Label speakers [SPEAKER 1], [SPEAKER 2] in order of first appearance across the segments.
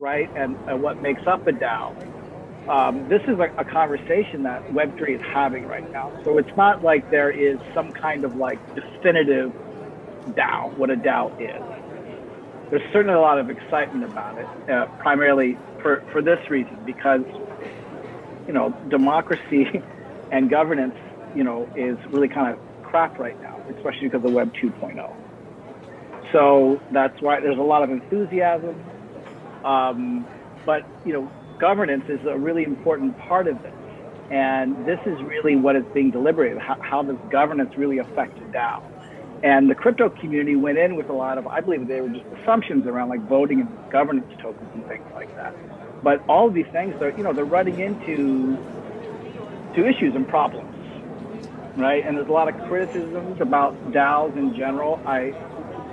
[SPEAKER 1] right? And what makes up a DAO. This is a conversation that Web3 is having right now. So it's not like there is some kind of like definitive DAO, what a DAO is. There's certainly a lot of excitement about it, primarily for this reason, because, democracy and governance, is really kind of crap right now, especially because of Web 2.0. So that's why there's a lot of enthusiasm. But, governance is a really important part of this. And this is really what is being deliberated. How does governance really affect a DAO? And the crypto community went in with a lot of, I believe they were just assumptions around like voting and governance tokens and things like that. But all of these things, they're running into issues and problems, right? And there's a lot of criticisms about DAOs in general. I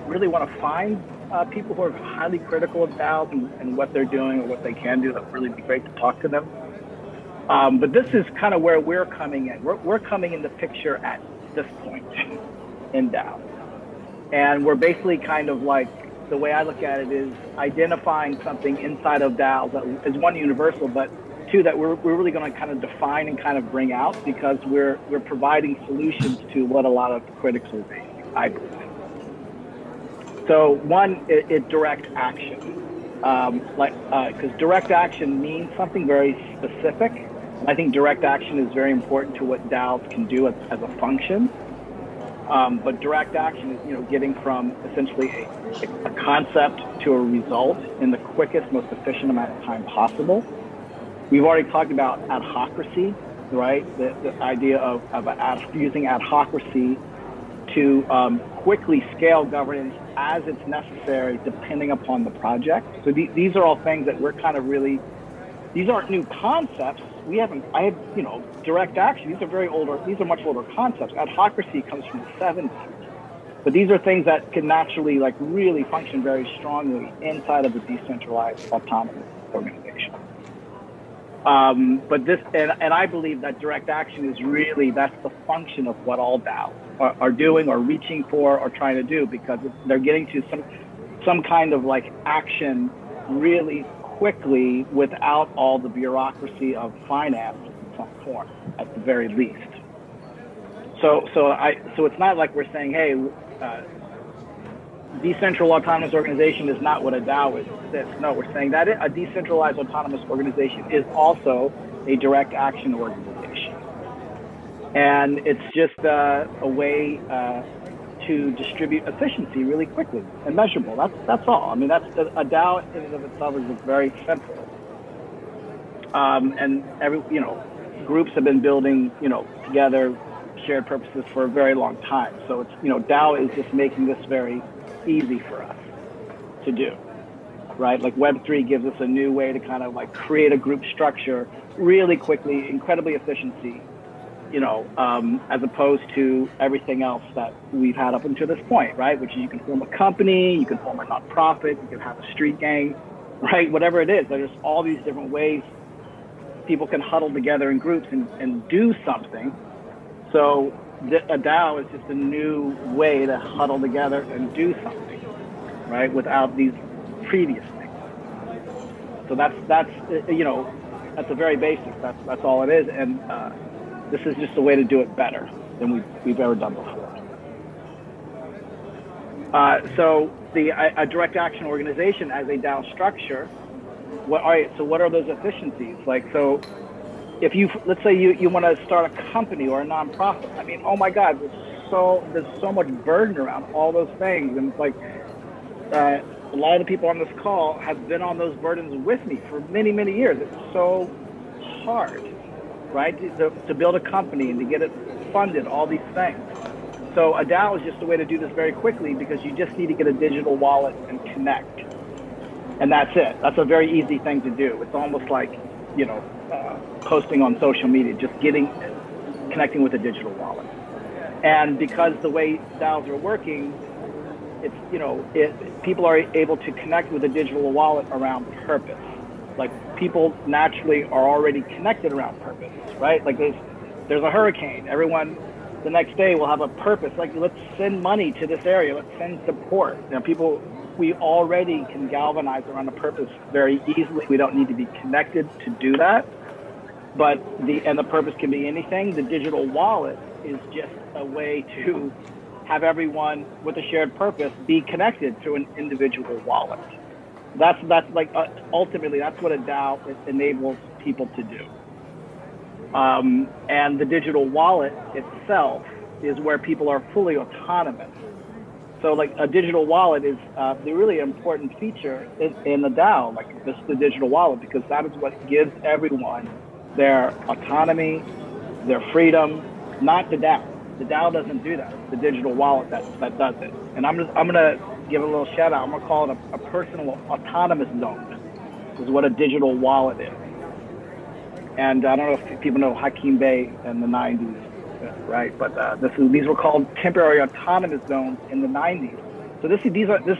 [SPEAKER 1] really want to find people who are highly critical of DAOs and what they're doing or what they can do. That would really be great to talk to them. But this is kind of where we're coming in. We're coming in the picture at this point in DAO. And we're basically kind of like, the way I look at it is identifying something inside of DAOs that is one, universal, but two, that we're really going to kind of define and kind of bring out, because we're providing solutions to what a lot of critics are facing, I believe. So one, it direct action. Because direct action means something very specific. And I think direct action is very important to what DAOs can do as a function. But direct action is, getting from essentially a concept to a result in the quickest, most efficient amount of time possible. We've already talked about adhocracy, right? The idea of using adhocracy to quickly scale governance as it's necessary, depending upon the project. So these are all things that we're kind of really, these aren't new concepts. Direct action, these are much older concepts. Adhocracy comes from the 70s. But these are things that can naturally really function very strongly inside of a decentralized autonomous organization. But this, and I believe that direct action is really, that's the function of what all DAOs are doing or reaching for or trying to do, because they're getting to some kind of action really quickly without all the bureaucracy of finance in some form, at the very least. So it's not like we're saying, hey, decentralized autonomous organization is not what a DAO is. No, we're saying that a decentralized autonomous organization is also a direct action organization. And it's just a way to distribute efficiency really quickly and measurable. That's all. I mean, that's a DAO in and of itself is very simple. And groups have been building, together shared purposes for a very long time. So it's, DAO is just making this very easy for us to do, right? Like Web3 gives us a new way to kind of create a group structure really quickly, incredibly efficiency, as opposed to everything else that we've had up until this point, right? Which is, you can form a company, you can form a nonprofit, you can have a street gang, right? Whatever it is, there's all these different ways people can huddle together in groups and do something. So a DAO is just a new way to huddle together and do something, right? Without these previous things. So that's the very basics. That's all it is. And this is just a way to do it better than we've ever done before. So a direct action organization as a DAO structure. All right. So what are those efficiencies? If let's say you want to start a company or a nonprofit, I mean, oh my God, there's so much burden around all those things. And it's a lot of the people on this call have been on those burdens with me for many, many years. It's so hard, right? To build a company and to get it funded, all these things. So a DAO is just a way to do this very quickly, because you just need to get a digital wallet and connect. And that's it. That's a very easy thing to do. It's almost like, posting on social media, just connecting with a digital wallet. And because the way DAOs are working, it's, people are able to connect with a digital wallet around purpose. People naturally are already connected around purpose, right? There's a hurricane. Everyone the next day will have a purpose. Let's send money to this area. Let's send support. People we already can galvanize around a purpose very easily. We don't need to be connected to do that. But the purpose can be anything. The digital wallet is just a way to have everyone with a shared purpose be connected to an individual wallet. That's like ultimately that's what a DAO enables people to do. And the digital wallet itself is where people are fully autonomous. So like a digital wallet is the really important feature in the DAO, like this the digital wallet, because that is what gives everyone their autonomy, their freedom, not the DAO. The DAO doesn't do that. It's the digital wallet that does it. And I'm gonna give a little shout out. I'm gonna call it a personal autonomous zone, is what a digital wallet is. And I don't know if people know Hakim Bey in the 90s, right? But these were called temporary autonomous zones in the 90s. So this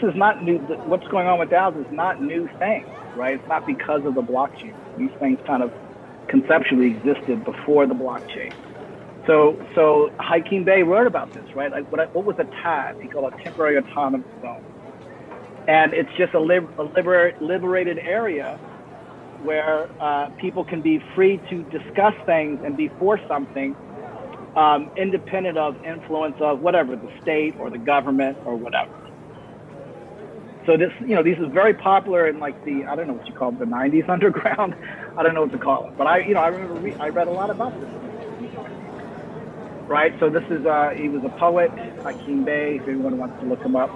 [SPEAKER 1] is not new. What's going on with DAOs is not new things, right? It's not because of the blockchain. These things kind of conceptually existed before the blockchain. So Hakim Bey wrote about this, right? Like what was a TAZ? He called it a temporary autonomous zone, and it's just a liberated area where people can be free to discuss things and be for something, independent of influence of whatever the state or the government or whatever. So this is very popular in like I don't know what you call it, the 90s underground. I don't know what to call it, but I remember I read a lot about this. Right, so this is he was a poet, Hakim Bey, if anyone wants to look him up.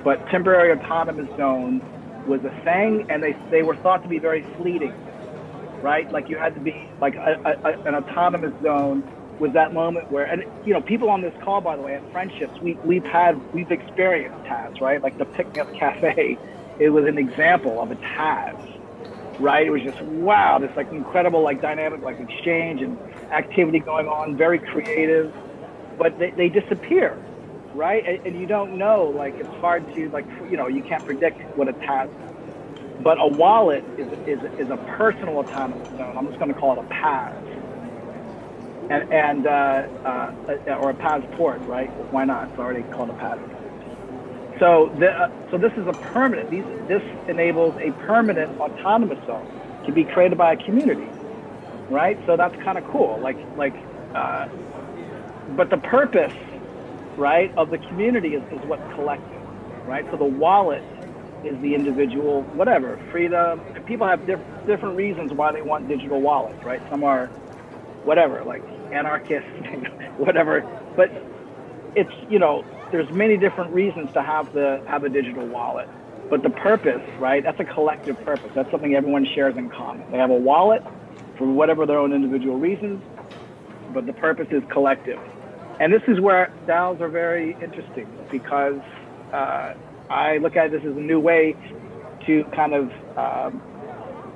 [SPEAKER 1] But temporary autonomous zone was a thing, and they were thought to be very fleeting, right? Like you had to be like an autonomous zone was that moment where, and people on this call, by the way, at Friendships, we've experienced TAZ, right? Like the Pick Me Up Cafe, it was an example of a TAZ, right? It was just wow, this like incredible like dynamic like exchange and activity going on, very creative, but they disappear, right? And you don't know, like it's hard to like you can't predict what a TAZ is. But a wallet is a personal autonomous zone. I'm just going to call it a PAS, or a passport, right? Why not? It's already called a passport. So this is a permanent. This enables a permanent autonomous zone to be created by a community, right? So that's kind of cool. But the purpose, right, of the community is what's collective, right? So the wallet is the individual, whatever, freedom. And people have different reasons why they want digital wallets, right? Some are, whatever, like anarchists, whatever. But it's, there's many different reasons to have a digital wallet. But the purpose, right, that's a collective purpose. That's something everyone shares in common. They have a wallet for whatever their own individual reasons, but the purpose is collective. And this is where DAOs are very interesting, because I look at this as a new way to kind of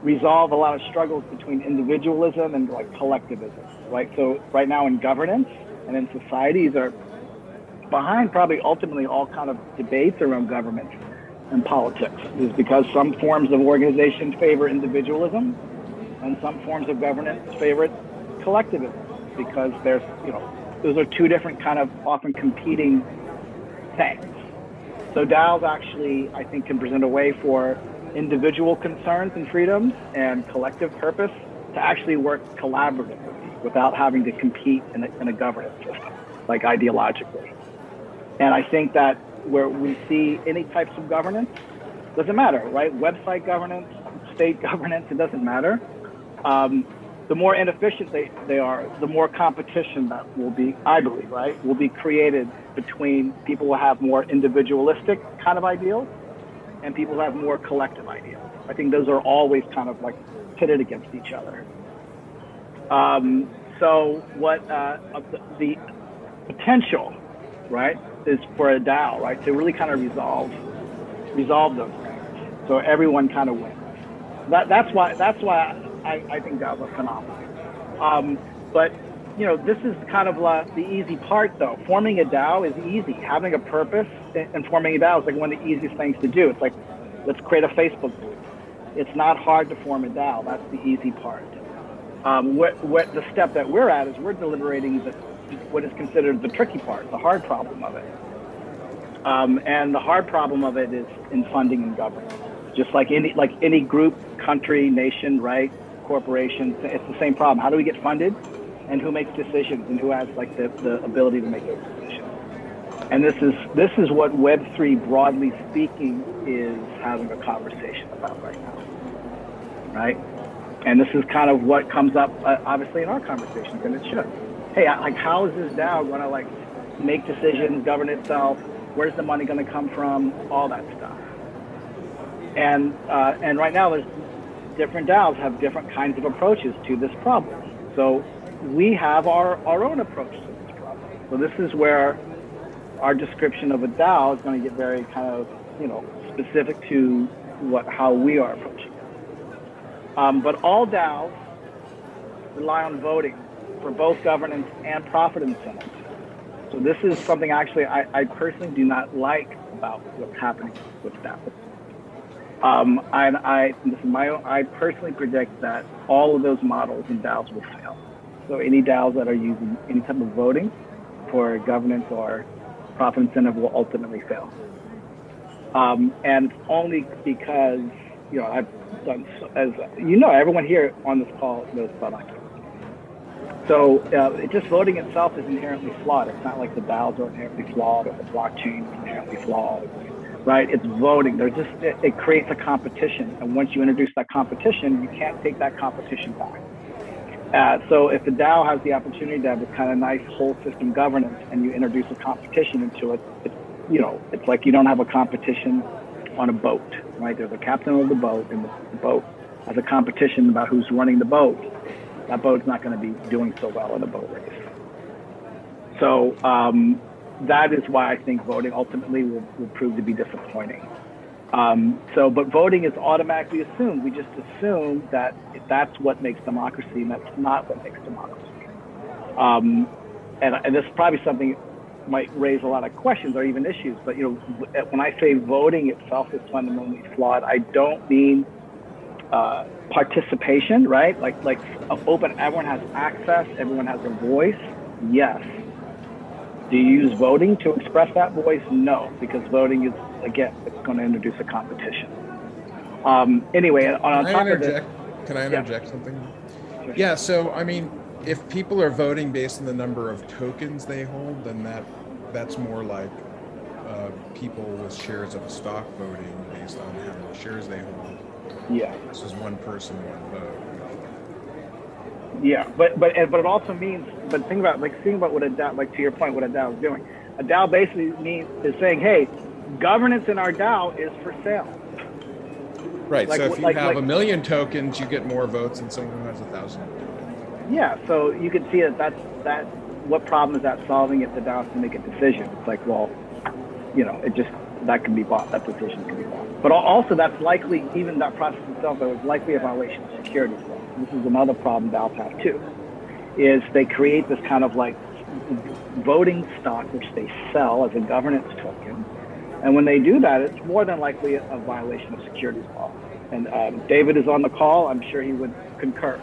[SPEAKER 1] resolve a lot of struggles between individualism and like collectivism, right? So right now in governance and in societies are behind probably ultimately all kind of debates around government and politics, is because some forms of organization favor individualism and some forms of governance favor collectivism, because there's, those are two different kind of often competing things. So DAOs actually, I think, can present a way for individual concerns and freedoms and collective purpose to actually work collaboratively without having to compete in a governance system, like ideologically. And I think that where we see any types of governance, doesn't matter, right? Website governance, state governance, it doesn't matter. The more inefficient they are, the more competition that will be, I believe, right, will be created between people who have more individualistic kind of ideals and people who have more collective ideals. I think those are always kind of like pitted against each other. So what the potential, right, is for a DAO, right, to really kind of resolve those things, so everyone kind of wins. That's why I think DAOs are phenomenal. But this is kind of the easy part, though. Forming a DAO is easy. Having a purpose and forming a DAO is like one of the easiest things to do. It's like, let's create a Facebook group. It's not hard to form a DAO. That's the easy part. What the step that we're at is we're deliberating what is considered the tricky part, the hard problem of it. And the hard problem of it is in funding and governance. Just like any group, country, nation, right, corporation, it's the same problem. How do we get funded, and who makes decisions, and who has like the ability to make those decisions? And this is what Web3, broadly speaking, is having a conversation about right now, right? And this is kind of what comes up, obviously, in our conversations, and it should. Hey, like, how is this DAO going to like make decisions, govern itself? Where's the money going to come from? All that stuff. And right now, there's different DAOs have different kinds of approaches to this problem. So we have our own approach to this problem. So this is where our description of a DAO is going to get very kind of, specific to how we are approaching it. But all DAOs rely on voting for both governance and profit incentives. So this is something actually I personally do not like about what's happening with DAOs. This is my own, I personally predict that all of those models in DAOs will fail. So any DAOs that are using any type of voting for governance or profit incentive will ultimately fail. And only because, I've done, everyone here on this call knows about IQ. So just voting itself is inherently flawed. It's not like the DAOs are inherently flawed or the blockchain is inherently flawed, right? It's voting. It creates a competition. And once you introduce that competition, you can't take that competition back. So if the DAO has the opportunity to have this kind of nice whole system governance and you introduce a competition into it, it's like you don't have a competition on a boat, right? There's a captain of the boat, and the boat has a competition about who's running the boat. That boat's not going to be doing so well in a boat race. So that is why I think voting ultimately will prove to be disappointing. But voting is automatically assumed. We just assume that that's what makes democracy, and that's not what makes democracy. And this is probably something might raise a lot of questions or even issues. But when I say voting itself is fundamentally flawed, I don't mean participation, right? Like open, everyone has access, everyone has a voice. Yes. Do you use voting to express that voice? No, because voting is, again, it's going to introduce a competition. Anyway, on top of this,
[SPEAKER 2] can I interject something?
[SPEAKER 1] Sure.
[SPEAKER 2] Yeah, so I mean, if people are voting based on the number of tokens they hold, then that's more like people with shares of a stock voting based on how many shares they hold.
[SPEAKER 1] Yeah.
[SPEAKER 2] This is one person, one vote.
[SPEAKER 1] Yeah, but it also means, but think about what a DAO, like to your point, what a DAO is doing. A DAO basically is saying, hey, governance in our DAO is for sale.
[SPEAKER 2] Right. So if you have 1 million tokens, you get more votes than someone who has 1,000 tokens.
[SPEAKER 1] Yeah. So you can see that what problem is that solving if the DAO has to make a decision? It's like, well, that can be bought. That decision can be bought. But also, that's likely, even that process itself, that was likely a violation of securities law. This is another problem DAOs have too, is they create this kind of like voting stock, which they sell as a governance token. And when they do that, it's more than likely a violation of securities law. And David is on the call. I'm sure he would concur.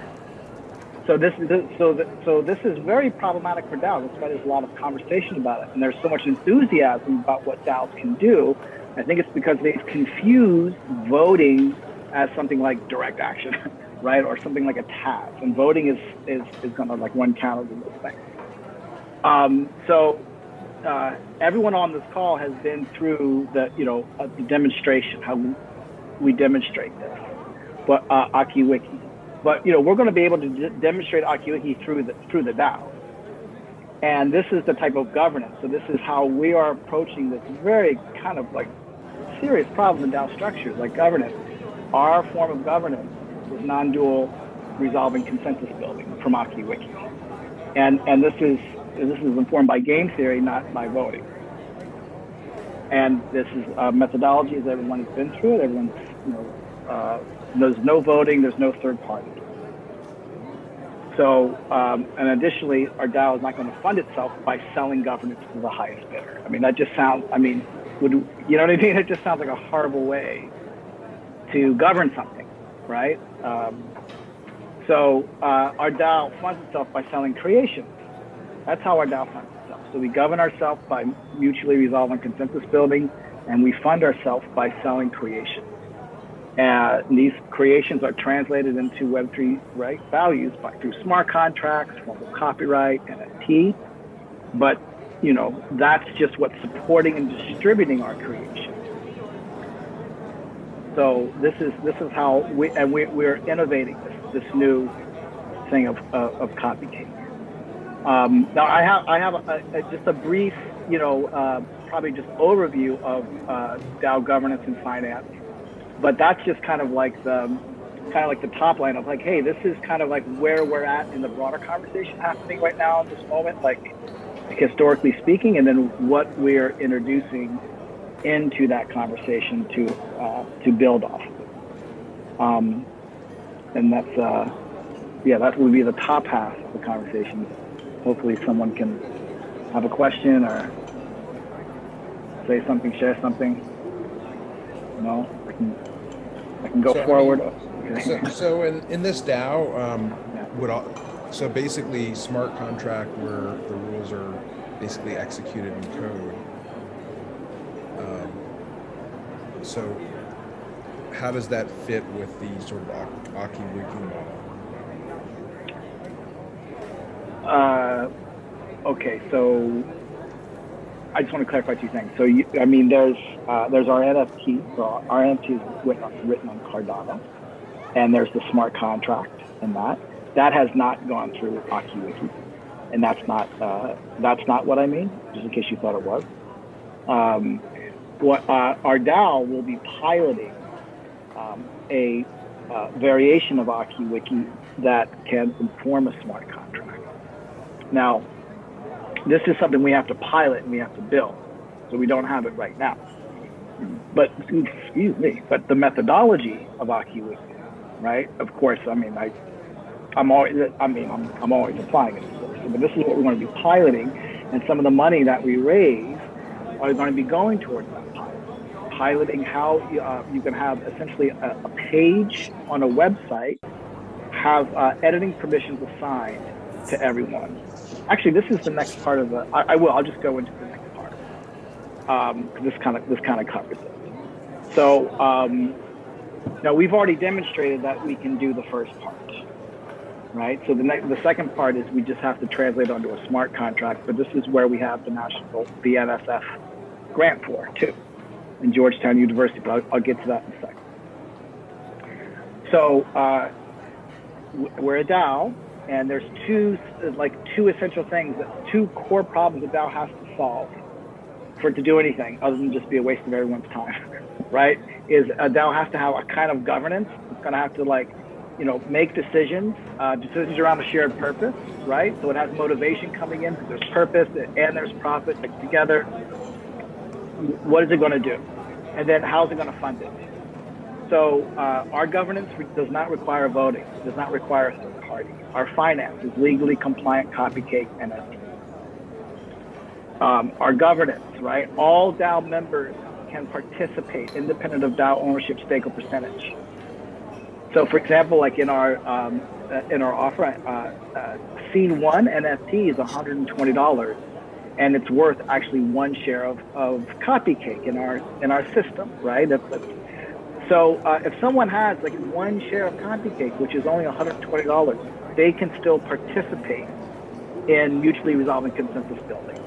[SPEAKER 1] So this is very problematic for DAOs. That's why there's a lot of conversation about it. And there's so much enthusiasm about what DAOs can do. I think it's because they've confused voting as something like direct action, right? Or something like a task. And voting is going to like run counter to those things. Everyone on this call has been through the demonstration, how we demonstrate this, but AkiWiki. But we're going to be able to demonstrate AkiWiki through the DAO, and this is the type of governance. So this is how we are approaching this very kind of like serious problem in DAO structures, like governance. Our form of governance is non-dual resolving consensus building from AkiWiki, and this is informed by game theory, not by voting. And this is methodology, as everyone has been through it. Everyone's, there's no voting, there's no third party. So, and additionally, our DAO is not going to fund itself by selling governance to the highest bidder. I mean, that just sounds, you know what I mean? It just sounds like a horrible way to govern something, right? Our DAO funds itself by selling creations. That's how our DAO funds itself. So we govern ourselves by mutually resolving consensus building, and we fund ourselves by selling creation. And these creations are translated into Web3 values through smart contracts, formal copyright, NFT. But that's just what's supporting and distributing our creation. So this is how we're innovating this new thing of copy cake. Now I have just a brief, probably just overview of DAO governance and finance, but that's just kind of like the top line of like, hey, this is kind of like where we're at in the broader conversation happening right now in this moment, like historically speaking, and then what we're introducing into that conversation to build off. And that's that would be the top half of the conversation. Hopefully someone can have a question or say something, share something. I can go forward.
[SPEAKER 2] So in this DAO, so basically smart contract where the rules are basically executed in code. So how does that fit with the sort of Aki-Wiki model?
[SPEAKER 1] Okay, so I just want to clarify two things. So there's our NFT. So our NFT is written on Cardano, and there's the smart contract in that. That has not gone through Aki-Wiki, and that's not what I mean. Just in case you thought it was. Our DAO will be piloting a variation of Aki-Wiki that can inform a smart contract. Now, this is something we have to pilot and we have to build, so we don't have it right now. But but the methodology of Aki-Wiki, right? Of course, I'm always applying it, of course. But this is what we're going to be piloting, and some of the money that we raise are going to be going towards that piloting how you can have essentially a page on a website, have editing permissions assigned to everyone. Actually, this is the next part of the. I'll just go into the next part because this kind of covers it. So now we've already demonstrated that we can do the first part, right? So the second part is we just have to translate onto a smart contract. But this is where we have the NSF grant for too, in Georgetown University. But I'll get to that in a second. So we're a DAO. And there's two essential things, two core problems that DAO has to solve for it to do anything other than just be a waste of everyone's time, right? Is a DAO has to have a kind of governance. It's going to have to make decisions around a shared purpose, right? So it has motivation coming in. There's purpose and there's profit mixed together. What is it going to do? And then how is it going to fund it? So our governance does not require voting, does not require a third party. Our finance is legally compliant copy cake NFT. Our governance, right? All DAO members can participate independent of DAO ownership, stake, or percentage. So for example, like in our offer, Scene 1 NFT is $120, and it's worth actually one share of copy cake in our system, right? So if someone has like one share of copy cake, which is only $120, they can still participate in mutually resolving consensus building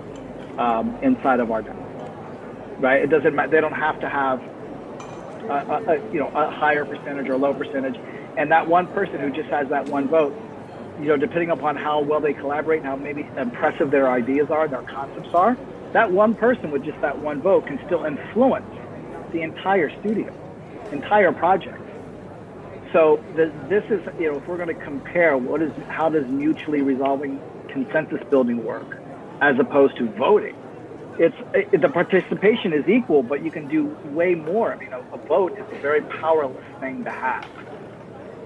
[SPEAKER 1] inside of our DAO, right? It doesn't matter. They don't have to have a higher percentage or a low percentage. And that one person who just has that one vote, depending upon how well they collaborate and how maybe impressive their ideas are, their concepts are, that one person with just that one vote can still influence the entire studio, entire project. So this is, if we're going to compare how does mutually resolving consensus building work as opposed to voting, the participation is equal, but you can do way more. A vote is a very powerless thing to have.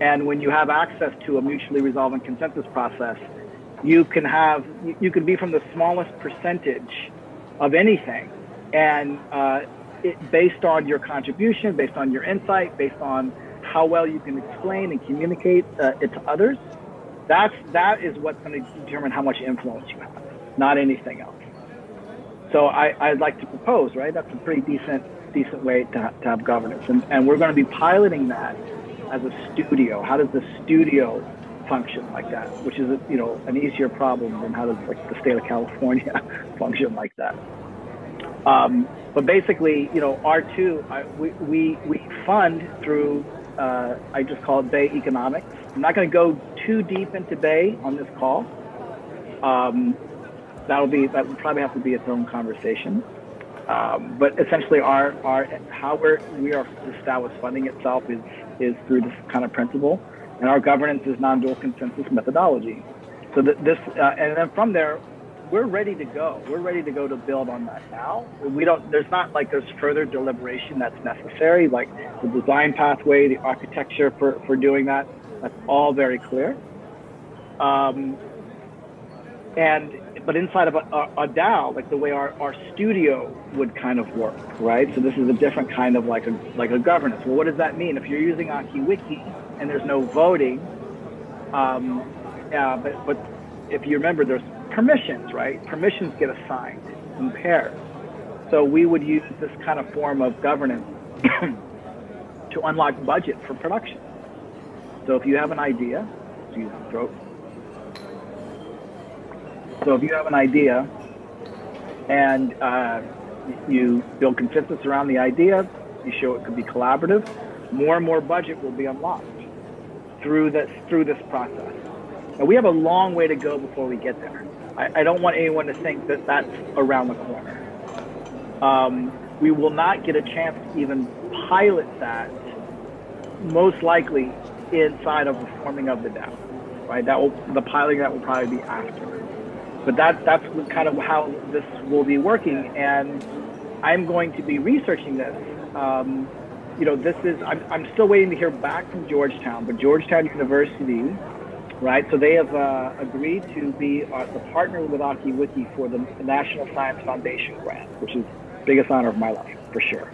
[SPEAKER 1] And when you have access to a mutually resolving consensus process, you can be from the smallest percentage of anything, and based on your contribution, based on your insight, based on how well you can explain and communicate it to others, that is what's going to determine how much influence you have, not anything else. So I'd like to propose, right? That's a pretty decent way to have governance, and we're going to be piloting that as a studio. How does the studio function like that? Which is an easier problem than how does like the state of California function like that. But basically, R2, we fund through, I just call it Bay Economics. I'm not going to go too deep into Bay on this call. That would probably have to be its own conversation. But essentially, how we are the Dao is funding itself is through this kind of principle, and our governance is non-dual consensus methodology. So and then from there, we're ready to go. We're ready to go to build on that now. There's further deliberation that's necessary, like the design pathway, the architecture for doing that. That's all very clear. But inside of a DAO, like the way our studio would kind of work, right? So this is a different kind of like a governance. Well, what does that mean? If you're using AkiWiki and there's no voting, but if you remember, there's permissions, right? Permissions get assigned in pairs. So we would use this kind of form of governance to unlock budget for production. So if you have an idea, So if you have an idea and you build consensus around the idea, you show it could be collaborative, more and more budget will be unlocked through this process. Now, we have a long way to go before we get there. I don't want anyone to think that that's around the corner. We will not get a chance to even pilot that, most likely inside of the forming of the DAO, right? The piloting that will probably be after. But that's kind of how this will be working, and I'm going to be researching this. I'm still waiting to hear back from Georgetown, but Georgetown University, right? So they have agreed to be the partner with AkiWiki for the National Science Foundation grant, which is the biggest honor of my life, for sure.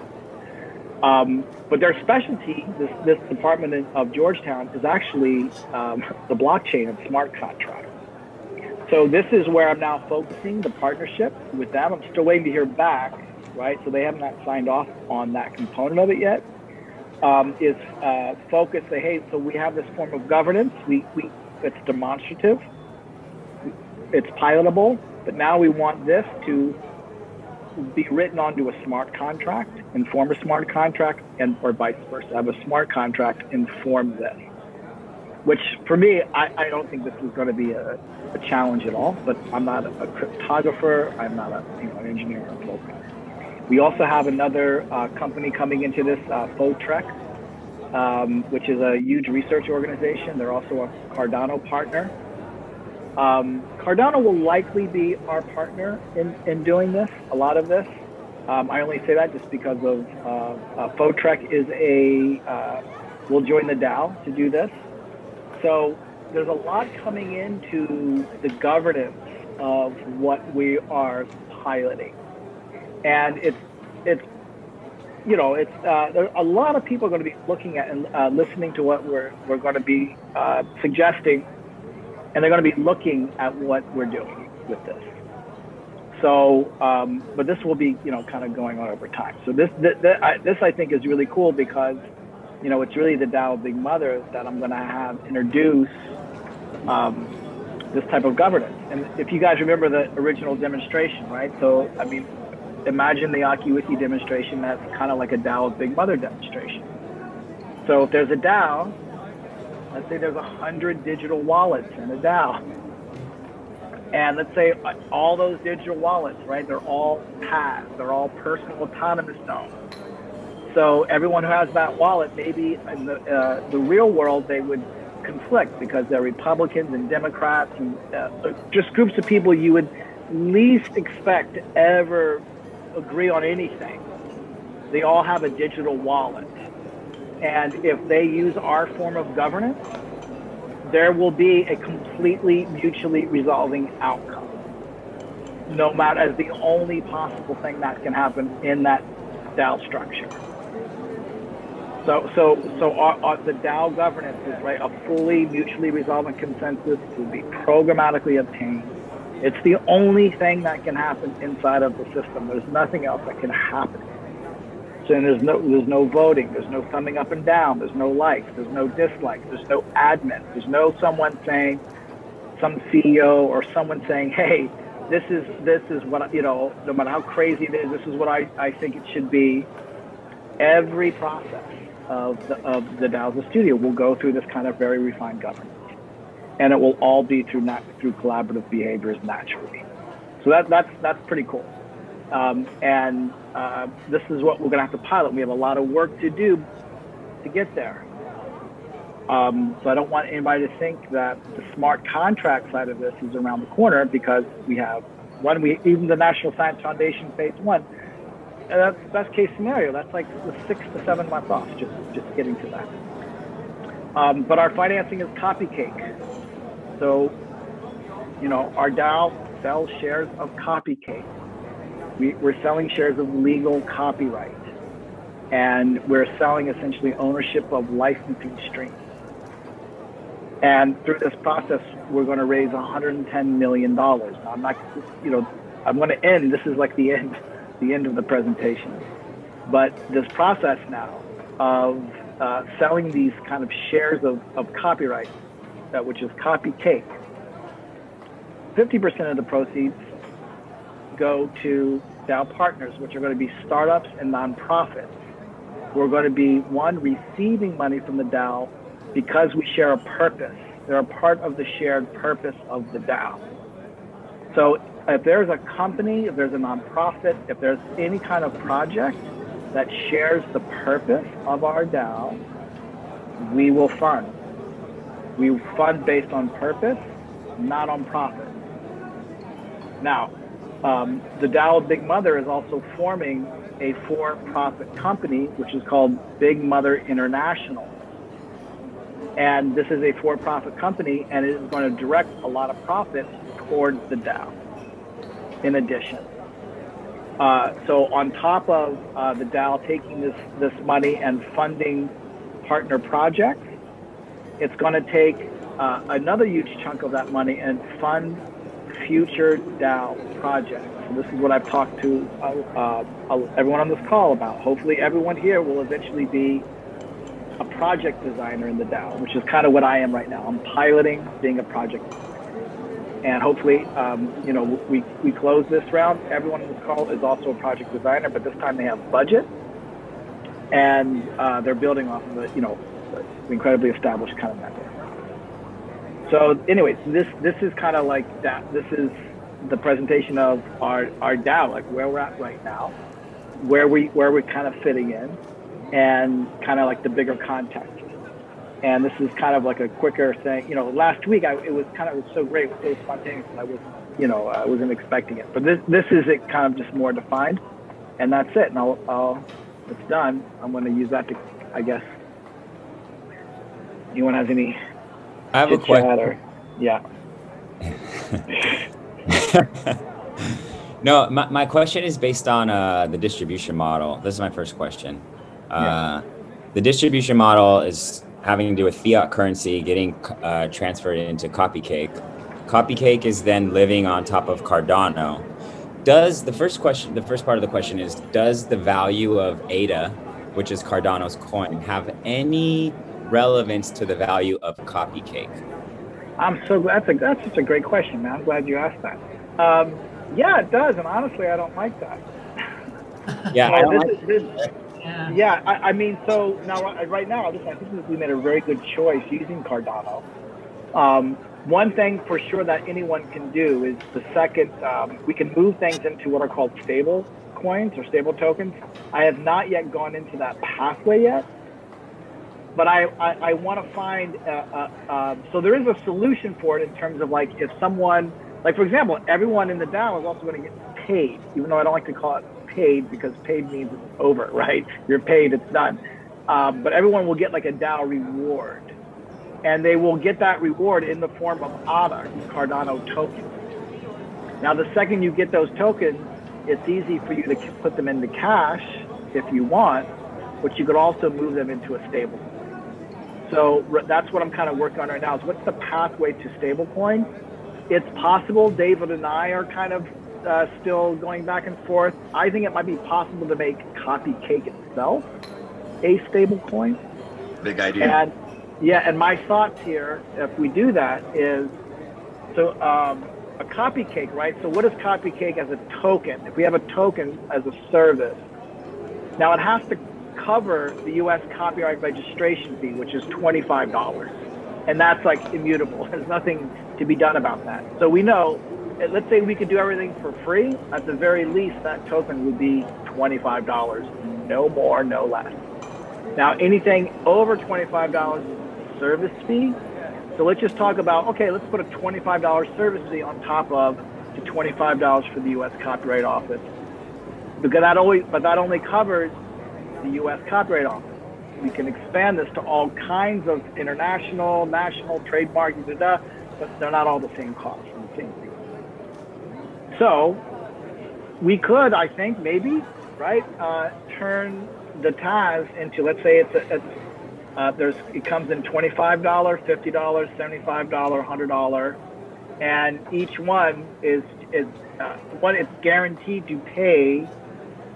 [SPEAKER 1] But their specialty, this department of Georgetown, is actually the blockchain and smart contracts. So this is where I'm now focusing the partnership with them. I'm still waiting to hear back, right? So they have not signed off on that component of it yet. Focus, say, hey, so we have this form of governance. It's demonstrative, it's pilotable, but now we want this to be written onto a smart contract, inform a smart contract, or vice versa. Have a smart contract inform this. Which for me, I don't think this is going to be a challenge at all, but I'm not a cryptographer, I'm not an engineer or a programmer. We also have another company coming into this, Fotrek, which is a huge research organization. They're also a Cardano partner. Cardano will likely be our partner in doing this, a lot of this. I only say that just because of Fotrek will join the DAO to do this. So there's a lot coming into the governance of what we are piloting, and there's a lot of people are going to be looking at and listening to what we're going to be suggesting, and they're going to be looking at what we're doing with this. So, but this will be kind of going on over time. So this I think is really cool because it's really the Dao Big Mother that I'm going to have introduce this type of governance. And if you guys remember the original demonstration, right? So, I mean, imagine the AkiWiki demonstration that's kind of like a Dao Big Mother demonstration. So if there's a DAO, let's say there's 100 digital wallets in a DAO. And let's say all those digital wallets, right? They're all PAS, they're all personal autonomous nodes. So everyone who has that wallet, maybe in the real world, they would conflict because they're Republicans and Democrats and just groups of people you would least expect to ever agree on anything. They all have a digital wallet. And if they use our form of governance, there will be a completely mutually resolving outcome. No matter, as the only possible thing that can happen in that DAO structure. So the DAO governance is a fully mutually resolving consensus. It will be programmatically obtained. It's the only thing that can happen inside of the system. There's nothing else that can happen. So there's no voting, there's no thumbing up and down, there's no likes, there's no dislikes, there's no admin, there's no someone saying, some CEO or someone saying, hey, this is what, no matter how crazy it is, this is what I think it should be. Every process of the Dao Has studio will go through this kind of very refined governance. And it will all be through collaborative behaviors naturally. So that's pretty cool. This is what we're going to have to pilot. We have a lot of work to do to get there. So I don't want anybody to think that the smart contract side of this is around the corner, because we have even the National Science Foundation phase 1. That's best case scenario. That's like the 6 to 7 months off, just getting to that. But our financing is copy cake. So, our DAO sells shares of copy cake. We're selling shares of legal copyright, and we're selling essentially ownership of licensing streams. And through this process, we're going to raise $110 million. Now, I'm not, I'm going to end. This is like the end of the presentation. But this process now of selling these kind of shares of copyright, which is copy cake, 50% of the proceeds go to DAO partners, which are going to be startups and nonprofits. We're going to be, receiving money from the DAO because we share a purpose. They're a part of the shared purpose of the DAO. So if there's a company, if there's a nonprofit, if there's any kind of project that shares the purpose of our DAO, we will fund. We fund based on purpose, not on profit. Now, the DAO Big Mother is also forming a for-profit company, which is called Big Mother International. And this is a for-profit company, and it is going to direct a lot of profits towards the DAO in addition. So on top of the DAO taking this money and funding partner projects, it's going to take another huge chunk of that money and fund future DAO projects. So this is what I've talked to everyone on this call about. Hopefully everyone here will eventually be a project designer in the DAO, which is kind of what I am right now. I'm piloting being a project designer. And hopefully, we close this round. Everyone on this call is also a project designer, but this time they have budget, and they're building off of the incredibly established kind of method. So anyways, this is kind of like that. This is the presentation of our DAO, like where we're at right now, where we're kind of fitting in, and kind of like the bigger context. And this is kind of like a quicker thing. Last week it was so great, it was so spontaneous. I wasn't expecting it. But this is it, kind of just more defined, and that's it. And it's done. I'm going to use that to, I guess. Anyone has any?
[SPEAKER 3] I have a question.
[SPEAKER 1] Yeah.
[SPEAKER 3] No, my question is based on the distribution model. This is my first question. The distribution model is having to do with fiat currency getting transferred into copy cake. Copy cake is then living on top of Cardano. The first part of the question is, does the value of ADA, which is Cardano's coin, have any relevance to the value of copy cake?
[SPEAKER 1] I'm so glad. That's such a great question, man. I'm glad you asked that. Yeah, it does, and honestly, I don't like that.
[SPEAKER 3] Yeah,
[SPEAKER 1] I mean, so now, right now, I think we made a very good choice using Cardano. One thing for sure that anyone can do is we can move things into what are called stable coins or stable tokens. I have not yet gone into that pathway yet, but I want to find, so there is a solution for it in terms of like if someone, like for example, everyone in the DAO is also going to get paid, even though I don't like to call it paid because paid means it's over, right? You're paid, it's done. But everyone will get like a DAO reward, and they will get that reward in the form of ADA, Cardano tokens. Now, the second you get those tokens, it's easy for you to put them into cash if you want, but you could also move them into a stable. So that's what I'm kind of working on right now is what's the pathway to stablecoin? It's possible. David and I are kind of still going back and forth. I think it might be possible to make copy cake itself a stable coin.
[SPEAKER 4] Big idea.
[SPEAKER 1] And yeah, and my thoughts here, if we do that, is so a copy cake, right? So what is copy cake as a token? If we have a token as a service, now it has to cover the U.S. copyright registration fee, which is $25, and that's like immutable. There's nothing to be done about that. So we know, let's say we could do everything for free. At the very least, that token would be $25, no more, no less. Now, anything over $25 is a service fee. So let's just talk about, okay, let's put a $25 service fee on top of the $25 for the U.S. Copyright Office. Because that only covers the U.S. Copyright Office. We can expand this to all kinds of international, national, trademark, but they're not all the same cost and the same thing. So we could, I think, maybe, right, turn the TAS into, let's say it comes in $25, $50, $75, $100, and each one is it's guaranteed to pay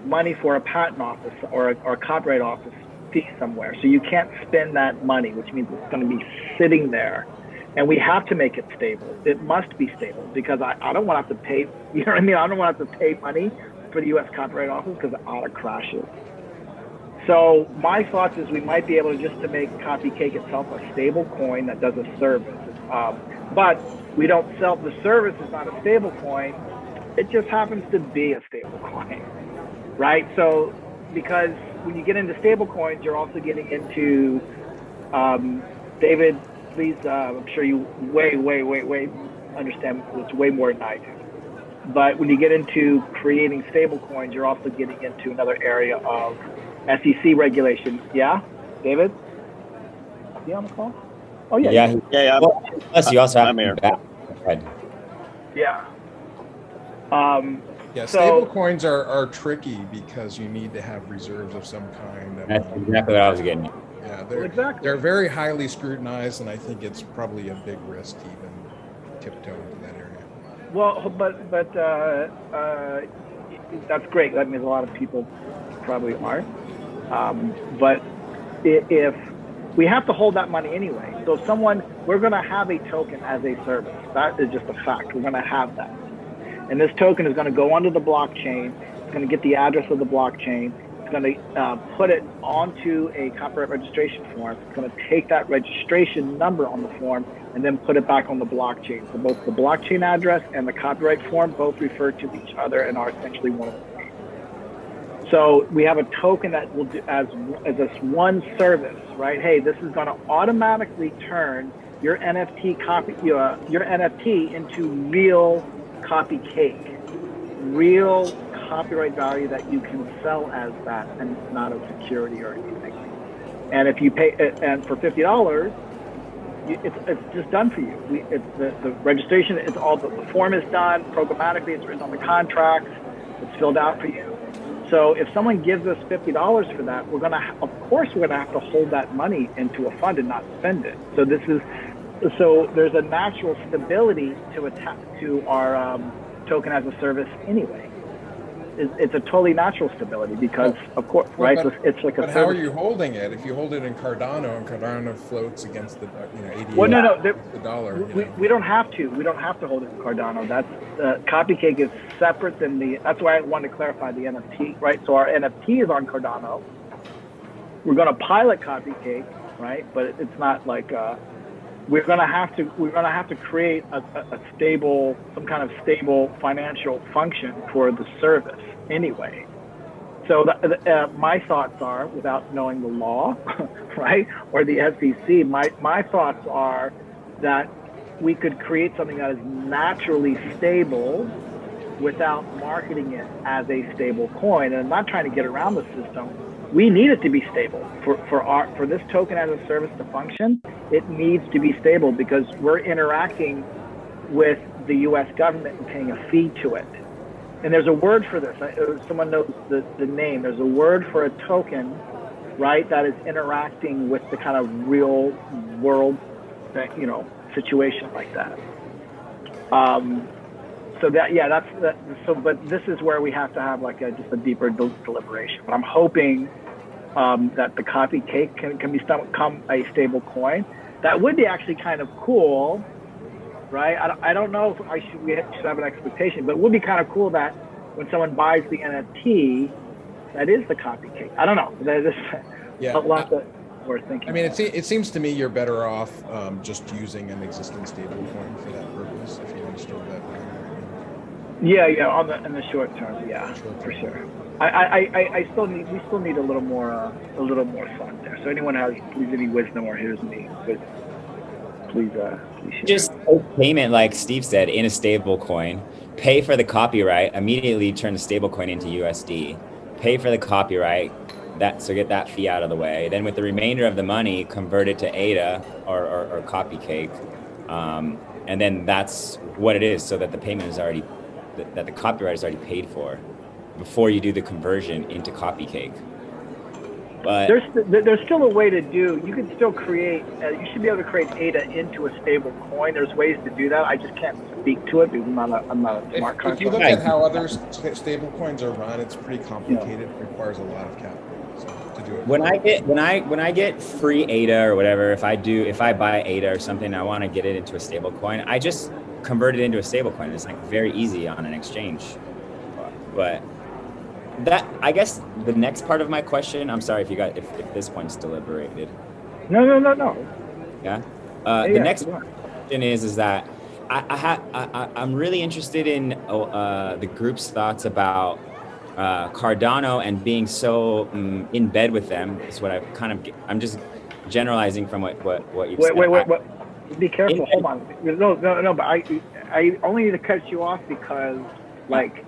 [SPEAKER 1] money for a patent office or a copyright office fee somewhere. So you can't spend that money, which means it's going to be sitting there. And we have to make it stable. It must be stable because I don't want to have to pay, you know what I mean? I don't want to have to pay money for the U.S. Copyright Office because it auto crashes. So my thoughts is we might be able to just to make copy cake itself a stable coin that does a service. But we don't sell, the service is not a stable coin. It just happens to be a stable coin, right? So because when you get into stable coins, you're also getting into, David, please, I'm sure you way understand this way more than I do. But when you get into creating stable coins, you're also getting into another area of SEC regulation. Yeah, David? Is he on the call? Oh, yeah.
[SPEAKER 3] Yeah. Well, plus, you also have
[SPEAKER 4] I'm here.
[SPEAKER 1] Yeah.
[SPEAKER 2] Yeah, stable coins are tricky because you need to have reserves of some kind.
[SPEAKER 3] That's exactly what I was getting at.
[SPEAKER 2] Yeah, they're very highly scrutinized, and I think it's probably a big risk to even tiptoe into that area.
[SPEAKER 1] Well, but that's great. That means a lot of people probably aren't. But if we have to hold that money anyway, so we're going to have a token as a service. That is just a fact. We're going to have that. And this token is going to go onto the blockchain. It's going to get the address of the blockchain. It's going to put it onto a copyright registration form. It's going to take that registration number on the form and then put it back on the blockchain. So both the blockchain address and the copyright form both refer to each other and are essentially one of the same. So we have a token that will do as this one service, right? Hey, this is going to automatically turn your NFT your NFT into real copy cake, real copyright value that you can sell as that, and it's not a security or anything. And if you pay, and for $50, it's just done for you. The registration, it's all the form is done programmatically. It's written on the contract. It's filled out for you. So if someone gives us $50 for that, of course we're gonna have to hold that money into a fund and not spend it. So there's a natural stability to our token as a service anyway. It's a totally natural stability because, of course, right? It's like a.
[SPEAKER 2] But how are you holding it? If you hold it in Cardano, and Cardano floats against the 88.
[SPEAKER 1] Well, no,
[SPEAKER 2] the dollar.
[SPEAKER 1] We don't have to. We don't have to hold it in Cardano. That's copy cake is separate than the. That's why I wanted to clarify the NFT, right? So our NFT is on Cardano. We're going to pilot copy cake, right? But it's not like. We're gonna have to create some kind of stable financial function for the service anyway. So my thoughts are, without knowing the law, right, or the SEC, my thoughts are that we could create something that is naturally stable without marketing it as a stable coin. And I'm not trying to get around the system. We need it to be stable for this token as a service to function. It needs to be stable because we're interacting with the U.S. government and paying a fee to it. And there's a word for this. Someone knows the name. There's a word for a token, right, that is interacting with the kind of real world, situation like that. So that, yeah, that's that. So, but this is where we have to have like just a deeper deliberation. But I'm hoping that the copy cake can become a stable coin. That would be actually kind of cool, right? I don't know if we should have an expectation, but it would be kind of cool that when someone buys the NFT, that is the copy cake. I don't know. There's
[SPEAKER 2] Yeah.
[SPEAKER 1] a lot that we're thinking.
[SPEAKER 2] I mean, it seems to me you're better off just using an existing stablecoin for that purpose if you want to store that.
[SPEAKER 1] Yeah, in the short term, yeah, for sure. We still need a little more fun there. So anyone has any wisdom or here's me wisdom, please share.
[SPEAKER 3] Just payment, like Steve said, in a stable coin, pay for the copyright, immediately turn the stable coin into USD, pay for the copyright, so get that fee out of the way. Then with the remainder of the money, convert it to ADA or copy cake. And then that's what it is, so that the payment is already, that the copyright is already paid for before you do the conversion into copy cake. But
[SPEAKER 1] there's still a way to do. You can still create. You should be able to create ADA into a stable coin. There's ways to do that. I just can't speak to it because I'm not a smart contract.
[SPEAKER 2] If you look at how other stable coins are run, it's pretty complicated. It requires a lot of capital to do it.
[SPEAKER 3] When I get free ADA or whatever, if I buy ADA or something, I want to get it into a stable coin, I just convert it into a stable coin. It's like very easy on an exchange. But that, I guess the next part of my question, I'm sorry if this point's deliberated.
[SPEAKER 1] No.
[SPEAKER 3] Yeah. The next question is that I'm really interested in the group's thoughts about Cardano and being so in bed with them. Is what I'm just generalizing from what you've said.
[SPEAKER 1] Wait. Be careful. Hold on. No. But I only need to cut you off because like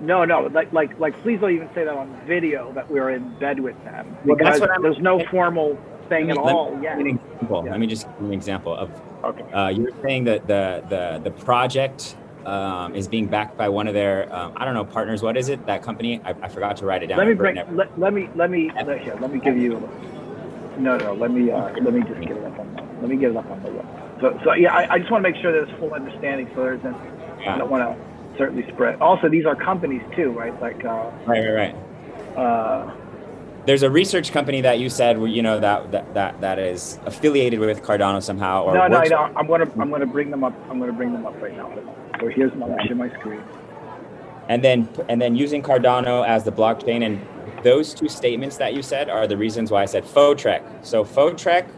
[SPEAKER 1] please don't even say that on video that we're in bed with them, because there's no formal thing at all yet.
[SPEAKER 3] Let me just give you an example of. Okay. You were saying that the project is being backed by one of their I don't know, partners. What is it? That company? I forgot to write it down.
[SPEAKER 1] Let me give you. No. Let me just get it up on. Let me get it up on the web. So yeah, I just want to make sure there's full understanding. So there isn't. I don't want to certainly spread. Also, these are companies too, right? Like
[SPEAKER 3] right. There's a research company that you said, that is affiliated with Cardano somehow. Or
[SPEAKER 1] no. I'm gonna bring them up. I'm gonna bring them up right now. So here's my screen.
[SPEAKER 3] And then using Cardano as the blockchain, and those two statements that you said are the reasons why I said Fotrek. So Fotrek,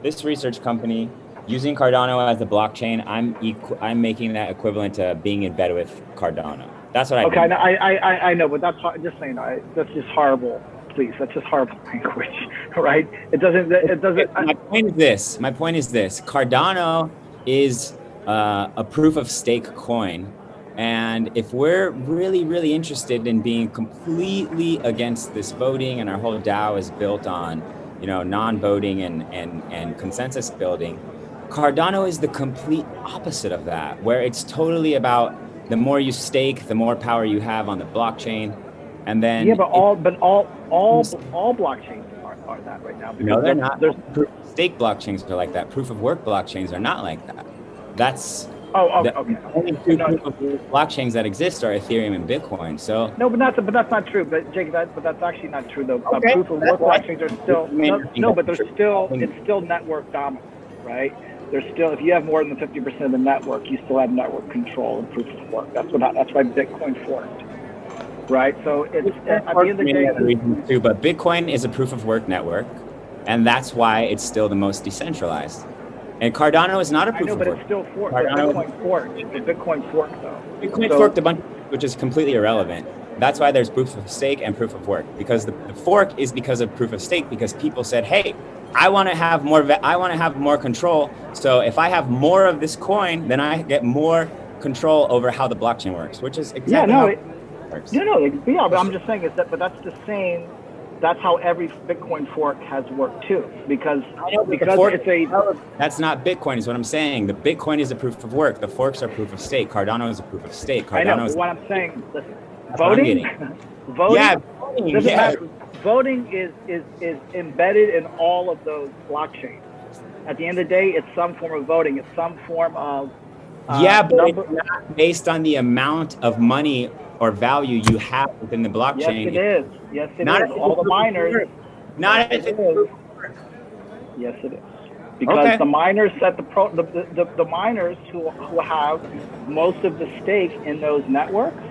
[SPEAKER 3] this research company, using Cardano as the blockchain, I'm making that equivalent to being in bed with Cardano. That's what I mean.
[SPEAKER 1] Okay, I know, but that's just saying that's just horrible. Please, that's just horrible language, right? It doesn't.
[SPEAKER 3] My point is this: Cardano is a proof of stake coin, and if we're really, really interested in being completely against this voting, and our whole DAO is built on, non-voting and consensus building, Cardano is the complete opposite of that, where it's totally about the more you stake, the more power you have on the blockchain, and then
[SPEAKER 1] all blockchains are that right now.
[SPEAKER 3] No, they're not. Proof of stake blockchains are like that. Proof of work blockchains are not like that. That's
[SPEAKER 1] okay.
[SPEAKER 3] Only two proof of work blockchains that exist are Ethereum and Bitcoin. So
[SPEAKER 1] no, but that's not true. But Jake, that's actually not true though.
[SPEAKER 3] Okay.
[SPEAKER 1] Proof of work blockchains are still but it's still network dominant, right? There's still, if you have more than 50% of the network, you still have network control and proof of work. That's why Bitcoin forked, right? So it's at the end of the day.
[SPEAKER 3] Too, but Bitcoin is a proof of work network, and that's why it's still the most decentralized. And Cardano is not a proof of work.
[SPEAKER 1] I know, but it's still forked. Bitcoin forked. Bitcoin forked though.
[SPEAKER 3] Bitcoin forked a bunch, which is completely irrelevant. That's why there's proof of stake and proof of work, because the fork is because of proof of stake, because people said, hey, I want to have more control. So if I have more of this coin, then I get more control over how the blockchain works, which is exactly how it works.
[SPEAKER 1] But I'm just saying but that's the same. That's how every Bitcoin fork has worked too, because
[SPEAKER 3] that's not Bitcoin is what I'm saying. The Bitcoin is a proof of work. The forks are proof of stake. Cardano is a proof of stake.
[SPEAKER 1] I know, what I'm saying, listen, voting doesn't matter. Voting is embedded in all of those blockchains. At the end of the day, it's some form of voting. It's some form of
[SPEAKER 3] Yeah, but it's not based on the amount of money or value you have within the blockchain.
[SPEAKER 1] Yes, it is. Yes, it
[SPEAKER 3] Not
[SPEAKER 1] is. All the miners.
[SPEAKER 3] Not
[SPEAKER 1] Yes,
[SPEAKER 3] if
[SPEAKER 1] it is. Yes, it is. Because the miners set the miners who have most of the stake in those networks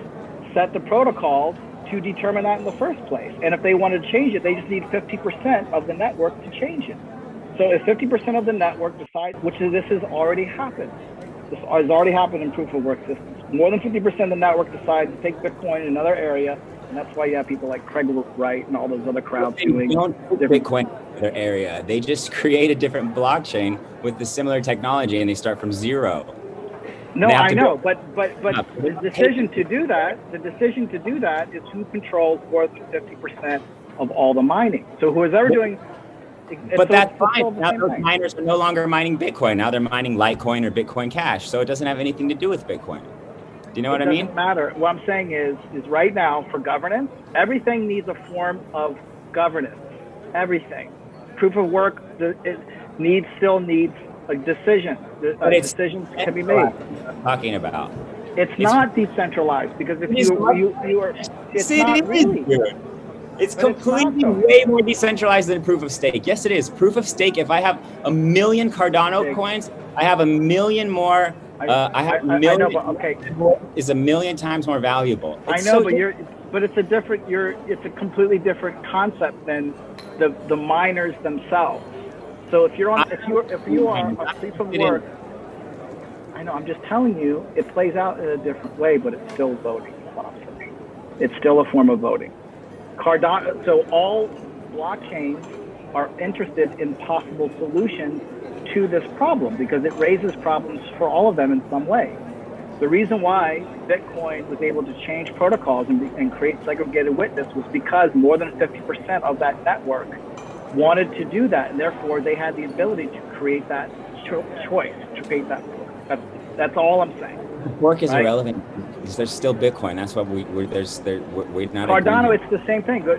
[SPEAKER 1] set the protocols to determine that in the first place. And if they want to change it, they just need 50% of the network to change it. So if 50% of the network decides, which this has already happened. This has already happened in proof of work systems. More than 50% of the network decides to take Bitcoin in another area. And that's why you have people like Craig Wright and all those other crowds doing
[SPEAKER 3] Bitcoin in their area. They just create a different blockchain with the similar technology and they start from zero.
[SPEAKER 1] No, I know, but the decision to do that is who controls more than 50% of all the mining. So who is ever doing.
[SPEAKER 3] But that's fine. Now those miners are no longer mining Bitcoin. Now they're mining Litecoin or Bitcoin Cash. So it doesn't have anything to do with Bitcoin. Do you know what I mean?
[SPEAKER 1] It doesn't matter. What I'm saying is right now for governance, everything needs a form of governance. Everything. Proof of work, it still needs a decision. Decisions can be made.
[SPEAKER 3] I'm talking about.
[SPEAKER 1] It's not decentralized because if you are, it's not really.
[SPEAKER 3] It's completely way more decentralized than proof of stake. Yes, it is. Proof of stake, if I have 1 million Cardano coins, I have 1 million more. I have 1 million.
[SPEAKER 1] I know, but okay.
[SPEAKER 3] Is 1 million times more valuable.
[SPEAKER 1] It's it's a completely different concept than the miners themselves. So if you are a proof of work, I know, I'm just telling you, it plays out in a different way, but it's still voting. Is what I'm saying. It's still a form of voting. Cardano, so all blockchains are interested in possible solutions to this problem because it raises problems for all of them in some way. The reason why Bitcoin was able to change protocols and create segregated witness was because more than 50% of that network wanted to do that, and therefore they had the ability to create that choice, to create that fork. That's all I'm saying.
[SPEAKER 3] The fork is irrelevant because there's still Bitcoin. That's what we're not.
[SPEAKER 1] Cardano, it's the same thing. No,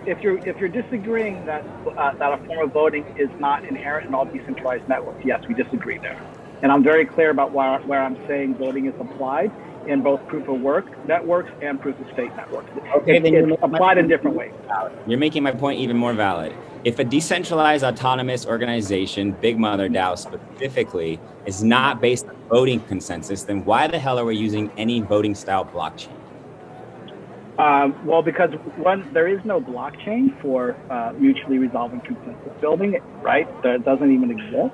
[SPEAKER 1] if you're disagreeing that a form of voting is not inherent in all decentralized networks, yes, we disagree there. And I'm very clear about where I'm saying voting is applied in both proof of work networks and proof of stake networks.
[SPEAKER 3] Okay, then
[SPEAKER 1] it's applied in different ways.
[SPEAKER 3] You're making my point even more valid. If a decentralized autonomous organization, Big Mother DAO specifically, is not based on voting consensus, then why the hell are we using any voting style blockchain?
[SPEAKER 1] Well, because one, there is no blockchain for mutually resolving consensus building, right? That doesn't even exist.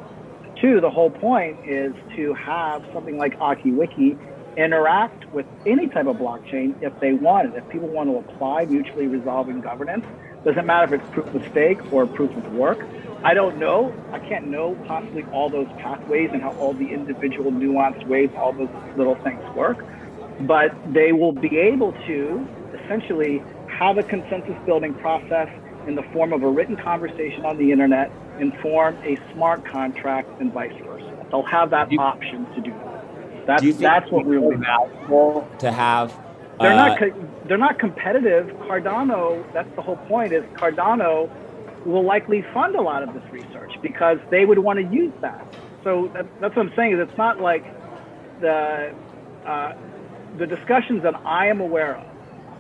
[SPEAKER 1] Two, the whole point is to have something like AkiWiki interact with any type of blockchain if they want it. If people want to apply mutually resolving governance, doesn't matter if it's proof of stake or proof of work. I don't know. I can't know possibly all those pathways and how all the individual nuanced ways all those little things work. But they will be able to essentially have a consensus building process in the form of a written conversation on the internet and form a smart contract and vice versa. They'll have that option to do that. That's what we're
[SPEAKER 3] valuable to have.
[SPEAKER 1] They're not competitive. Cardano, that's the whole point, is Cardano will likely fund a lot of this research because they would want to use that. So that's what I'm saying, is it's not like the discussions that I am aware of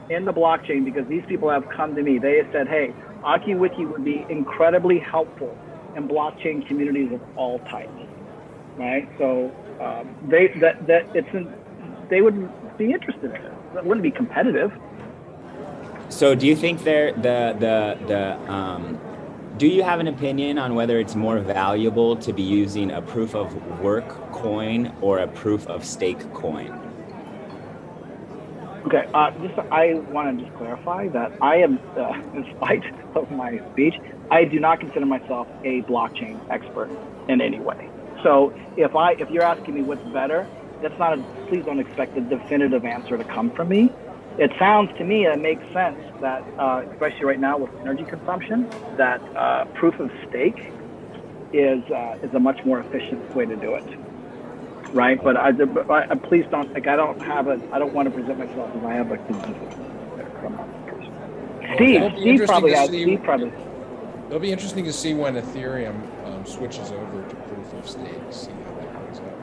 [SPEAKER 1] in the blockchain, because these people have come to me, they have said, hey, AkiWiki would be incredibly helpful in blockchain communities of all types, right? So they would be interested in it. It wouldn't be competitive.
[SPEAKER 3] So do you think do you have an opinion on whether it's more valuable to be using a proof of work coin or a proof of stake coin?
[SPEAKER 1] Okay, I want to just clarify that I am, in spite of my speech, I do not consider myself a blockchain expert in any way. So if you're asking me what's better, please don't expect a definitive answer to come from me. It sounds to me, it makes sense that, especially right now with energy consumption, that proof of stake is a much more efficient way to do it. Right, but please don't. Like, I don't want to present myself as I have like Steve probably has.
[SPEAKER 2] It'll be interesting to see when Ethereum switches over to proof of stake. See how that goes out.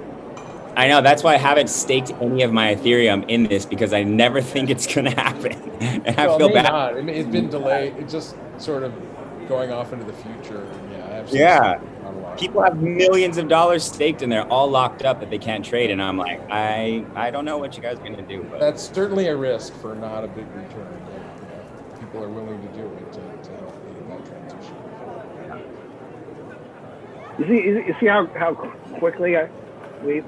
[SPEAKER 3] I know, that's why I haven't staked any of my Ethereum in this, because I never think it's going to happen. And I
[SPEAKER 2] Well,
[SPEAKER 3] feel
[SPEAKER 2] it may
[SPEAKER 3] bad.
[SPEAKER 2] not. It's been delayed. It's just sort of going off into the future. And yeah, I have some
[SPEAKER 3] Yeah.
[SPEAKER 2] stuff, not a lot.
[SPEAKER 3] People have millions of dollars staked and they're all locked up that they can't trade. And I'm like, I don't know what you guys are going to do. But
[SPEAKER 2] That's certainly a risk for not a big return. But, people are willing to do it to help lead that transition.
[SPEAKER 1] You see how quickly we're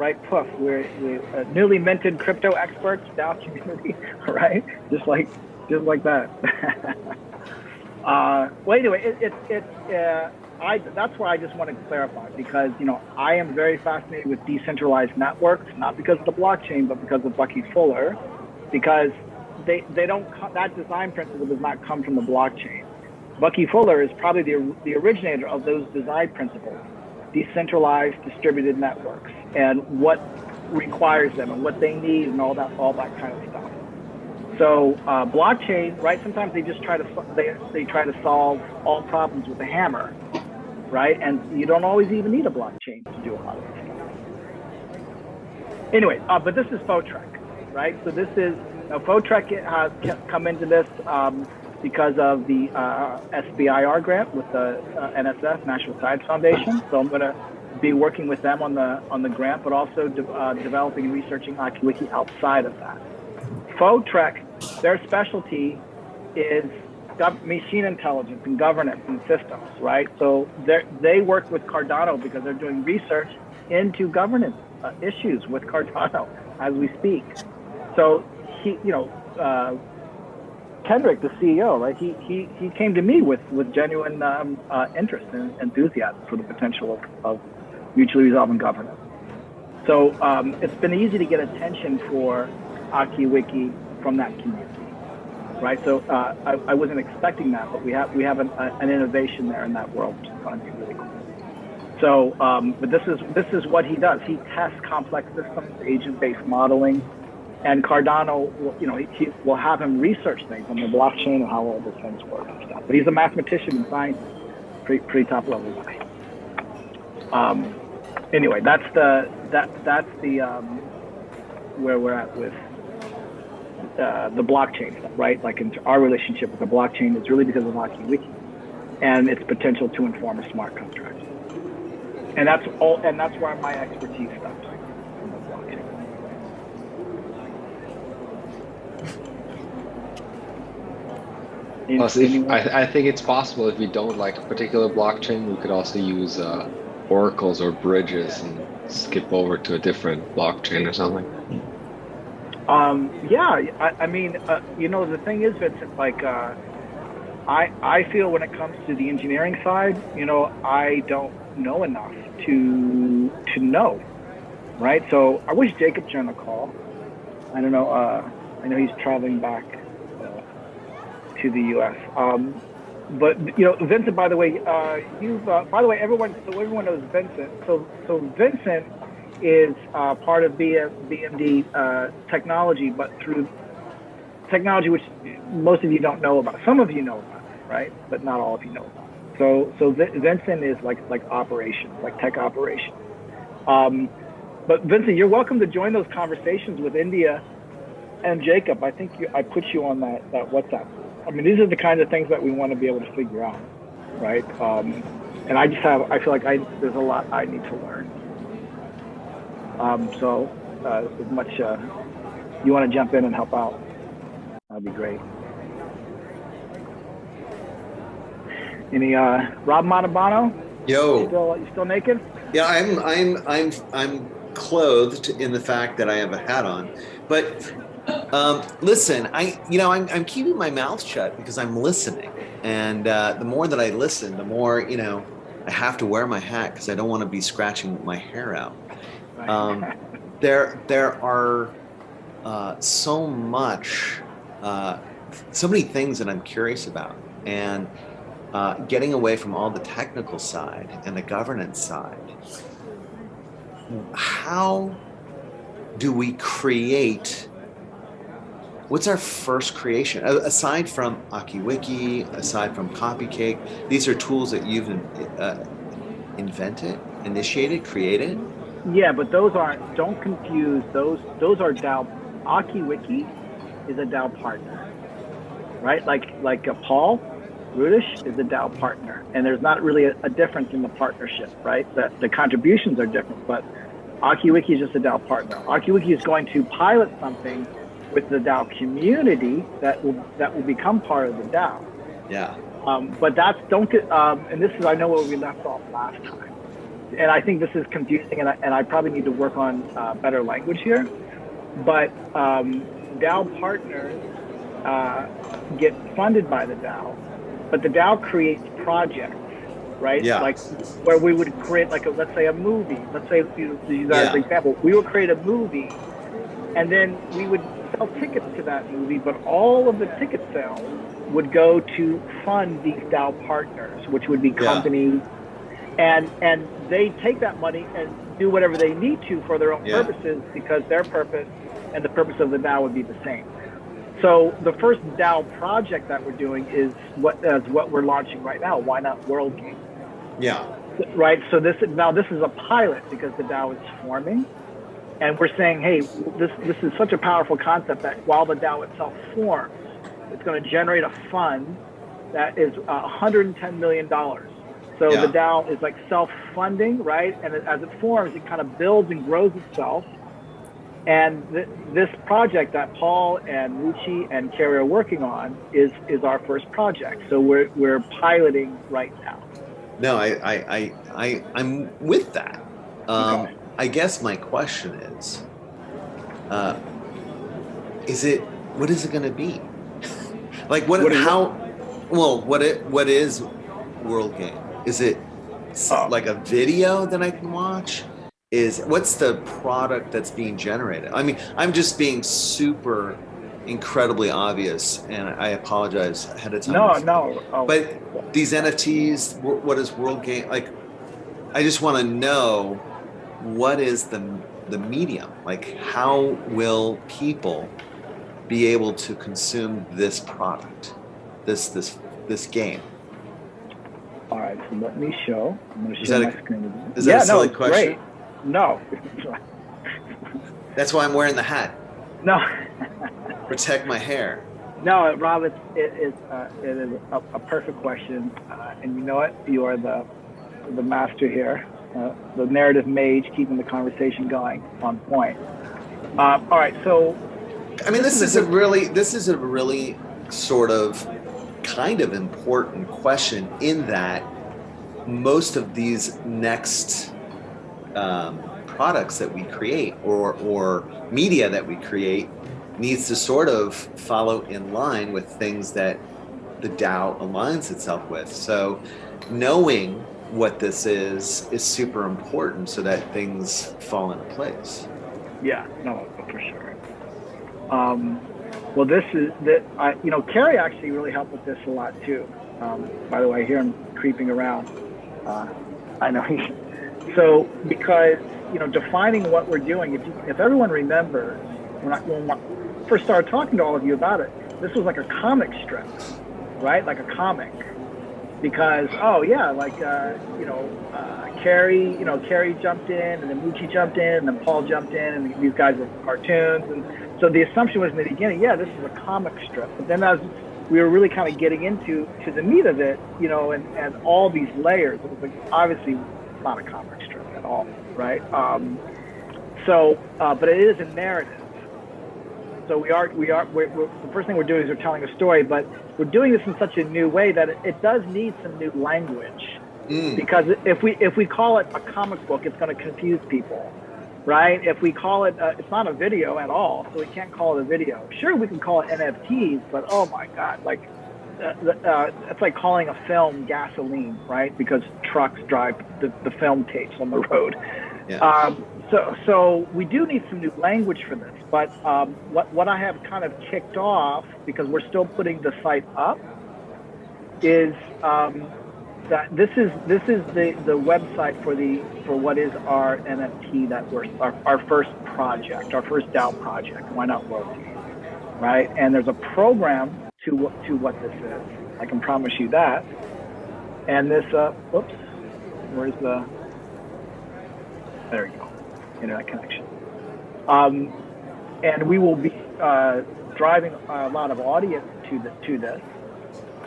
[SPEAKER 1] newly minted crypto experts, Dao community, right? Just like that. Well, anyway, that's why I just want to clarify, because I am very fascinated with decentralized networks, not because of the blockchain, but because of Bucky Fuller, because they don't that design principle does not come from the blockchain. Bucky Fuller is probably the originator of those design principles, decentralized distributed networks, and what requires them and what they need and all that kind of stuff. So blockchain, right? Sometimes they just try to solve all problems with a hammer, right? And you don't always even need a blockchain to do a lot of this stuff. Anyway, but this is Fotrek, right? So this is Fotrek has come into this because of the SBIR grant with the NSF, National Science Foundation. So I'm going to be working with them on the grant, but also developing and researching AkiWiki outside of that. Fotrek, their specialty is machine intelligence and governance and systems, right? So they work with Cardano because they're doing research into governance issues with Cardano as we speak. So Kendrick, the CEO, right? He came to me with genuine interest and enthusiasm for the potential of mutually resolving governance. So it's been easy to get attention for AkiWiki from that community, right? So I wasn't expecting that, but we have an innovation there in that world, which is going to be really cool. So, but this is what he does. He tests complex systems, agent-based modeling. And Cardano, he will have him research things on the blockchain and how all those things work and stuff. But he's a mathematician and scientist, pretty top level guy. Anyway, that's the where we're at with the blockchain stuff, right? Like our relationship with the blockchain is really because of AkiWiki and its potential to inform a smart contract. And that's where my expertise stops.
[SPEAKER 4] Plus, I think it's possible if we don't like a particular blockchain, we could also use oracles or bridges and skip over to a different blockchain or something.
[SPEAKER 1] I mean, the thing is, Vincent, like, I feel when it comes to the engineering side, I don't know enough to know, right? So I wish Jacob joined the call. I don't know. I know he's traveling back to the U.S. But Vincent, by the way, everyone knows Vincent. So Vincent is part of BMD technology, but through technology which most of you don't know about. Some of you know about it, right? But not all of you know about it. So Vincent is like operations, like tech operations. But Vincent, you're welcome to join those conversations with India and Jacob. I think I put you on that WhatsApp. I mean, these are the kinds of things that we want to be able to figure out, right? And I feel like there's a lot I need to learn. So as much you want to jump in and help out, that'd be great. Any Rob Montalbano?
[SPEAKER 5] Yo.
[SPEAKER 1] You still naked?
[SPEAKER 5] Yeah, I'm clothed in the fact that I have a hat on, but listen, I'm keeping my mouth shut because I'm listening, and the more that I listen, the more I have to wear my hat because I don't want to be scratching my hair out. There are so many things that I'm curious about, and getting away from all the technical side and the governance side. How do we create? What's our first creation? Aside from AkiWiki, aside from CopyCake, these are tools that you've invented, initiated, created.
[SPEAKER 1] Yeah, but those aren't. Don't confuse those. Those are DAO. AkiWiki is a DAO partner, right? Like Paul Rudish is a DAO partner, and there's not really a difference in the partnership, right? The contributions are different, but AkiWiki is just a DAO partner. AkiWiki is going to pilot something with the DAO community that will become part of the DAO.
[SPEAKER 5] Yeah.
[SPEAKER 1] But that's don't get. And this is I know where we left off last time, and I think this is confusing, and I probably need to work on better language here. But DAO partners get funded by the DAO, but the DAO creates projects, right?
[SPEAKER 5] Yeah.
[SPEAKER 1] Like where we would create, like let's say a movie. Let's say you use that as an example. We would create a movie, and then we would sell tickets to that movie, but all of the ticket sales would go to fund these DAO partners, which would be companies, and they take that money and do whatever they need to for their own purposes, because their purpose and the purpose of the DAO would be the same. So the first DAO project that we're doing is what we're launching right now. Why not World Game?
[SPEAKER 5] Yeah.
[SPEAKER 1] Right. So this is a pilot because the DAO is forming, and we're saying, hey, this is such a powerful concept that while the DAO itself forms, it's going to generate a fund that is $110 million. So the DAO is like self-funding, right? And as it forms, it kind of builds and grows itself. And this project that Paul and Mucci and Carrie are working on is our first project. So we're piloting right now.
[SPEAKER 5] No, I'm with that.
[SPEAKER 1] Okay.
[SPEAKER 5] I guess my question is what is it going to be? Like what is World Game? Is it like a video that I can watch? What's the product that's being generated? I mean, I'm just being super incredibly obvious, and I apologize ahead of time.
[SPEAKER 1] No. Oh.
[SPEAKER 5] But these NFTs, what is World Game? Like, I just want to know what is the medium? Like, how will people be able to consume this product, this game?
[SPEAKER 1] All right, so let me show. I'm going to
[SPEAKER 5] Is
[SPEAKER 1] share
[SPEAKER 5] that
[SPEAKER 1] my screen.
[SPEAKER 5] Is that a silly question?
[SPEAKER 1] Great. No.
[SPEAKER 5] That's why I'm wearing the hat.
[SPEAKER 1] No.
[SPEAKER 5] Protect my hair.
[SPEAKER 1] No, Rob, it is a perfect question, and you know what? You are the master here, the narrative mage, keeping the conversation going on point. All right, so
[SPEAKER 5] I mean, this is a really sort of kind of important question, in that most of these next products that we create or media that we create needs to sort of follow in line with things that the DAO aligns itself with. So knowing what this is super important so that things fall into place.
[SPEAKER 1] Yeah, no, for sure. Well, this is that. Carrie actually really helped with this a lot too. By the way, I hear him creeping around. I know he. So because defining what we're doing. If everyone remembers, when I first started talking to all of you about it, this was like a comic strip, right? Like a comic. Because Carrie jumped in, and then Mucci jumped in, and then Paul jumped in, and these guys were cartoons, and so the assumption was in the beginning, this is a comic strip. But then as we were really kind of getting into the meat of it, and all these layers, it was like obviously not a comic strip at all, right? But it is a narrative. So we're the first thing we're doing is we're telling a story, but we're doing this in such a new way that it does need some new language. Because if we call it a comic book, it's going to confuse people, right? If we call it, it's not a video at all, so we can't call it a video. Sure, we can call it NFTs, but oh my God, like it's like calling a film gasoline, right? Because trucks drive the film tapes on the road.
[SPEAKER 5] Yeah.
[SPEAKER 1] So we do need some new language for this, but what I have kind of kicked off, because we're still putting the site up, is that this is the website for what is our NFT that we're our first project, our first DAO project. Why not World Game, right? And there's a program to what this is. I can promise you that. And this, whoops, where's the? There you go. internet connection. And we will be driving a lot of audience to this.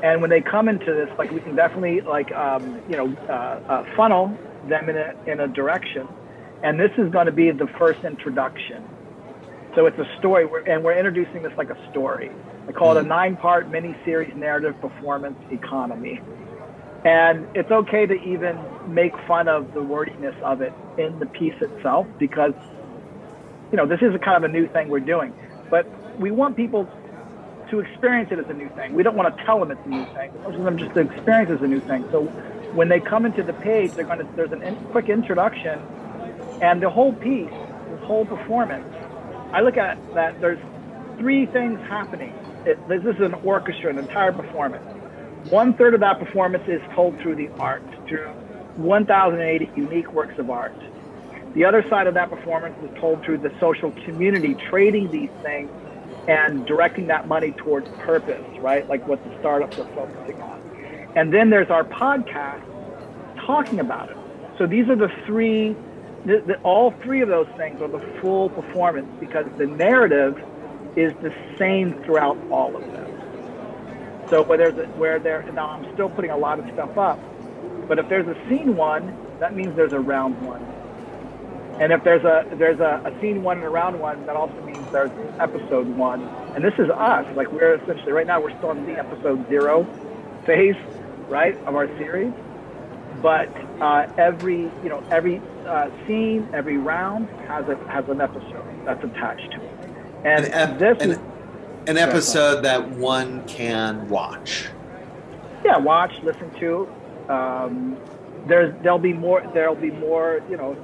[SPEAKER 1] And when they come into this, like, we can definitely funnel them in a direction. And this is going to be the first introduction. So it's a story, and we're introducing this like a story. I call it a 9-part mini-series narrative performance economy. And it's okay to even make fun of the wordiness of it in the piece itself, because, this is a kind of a new thing we're doing. But we want people to experience it as a new thing. We don't want to tell them it's a new thing. We want them just to experience it as a new thing. So when they come into the page, there's a quick introduction, and the whole piece, this whole performance, I look at that, there's 3 things happening. This is an orchestra, an entire performance. 1/3 of that performance is told through the art, through 1,080 unique works of art. The other side of that performance is told through the social community trading these things and directing that money towards purpose, right? Like what the startups are focusing on. And then there's our podcast talking about it. So these are the 3, all 3 of those things are the full performance, because the narrative is the same throughout all of them. So now I'm still putting a lot of stuff up, but if there's a scene 1, that means there's a round 1. And if there's a scene 1 and a round 1, that also means there's episode 1. And this is us. Like, we're essentially, right now, we're still in the episode 0 phase, right, of our series. But every scene, every round has an episode that's attached to it. And
[SPEAKER 5] an episode that one can watch.
[SPEAKER 1] Yeah, watch, listen to. There'll be more.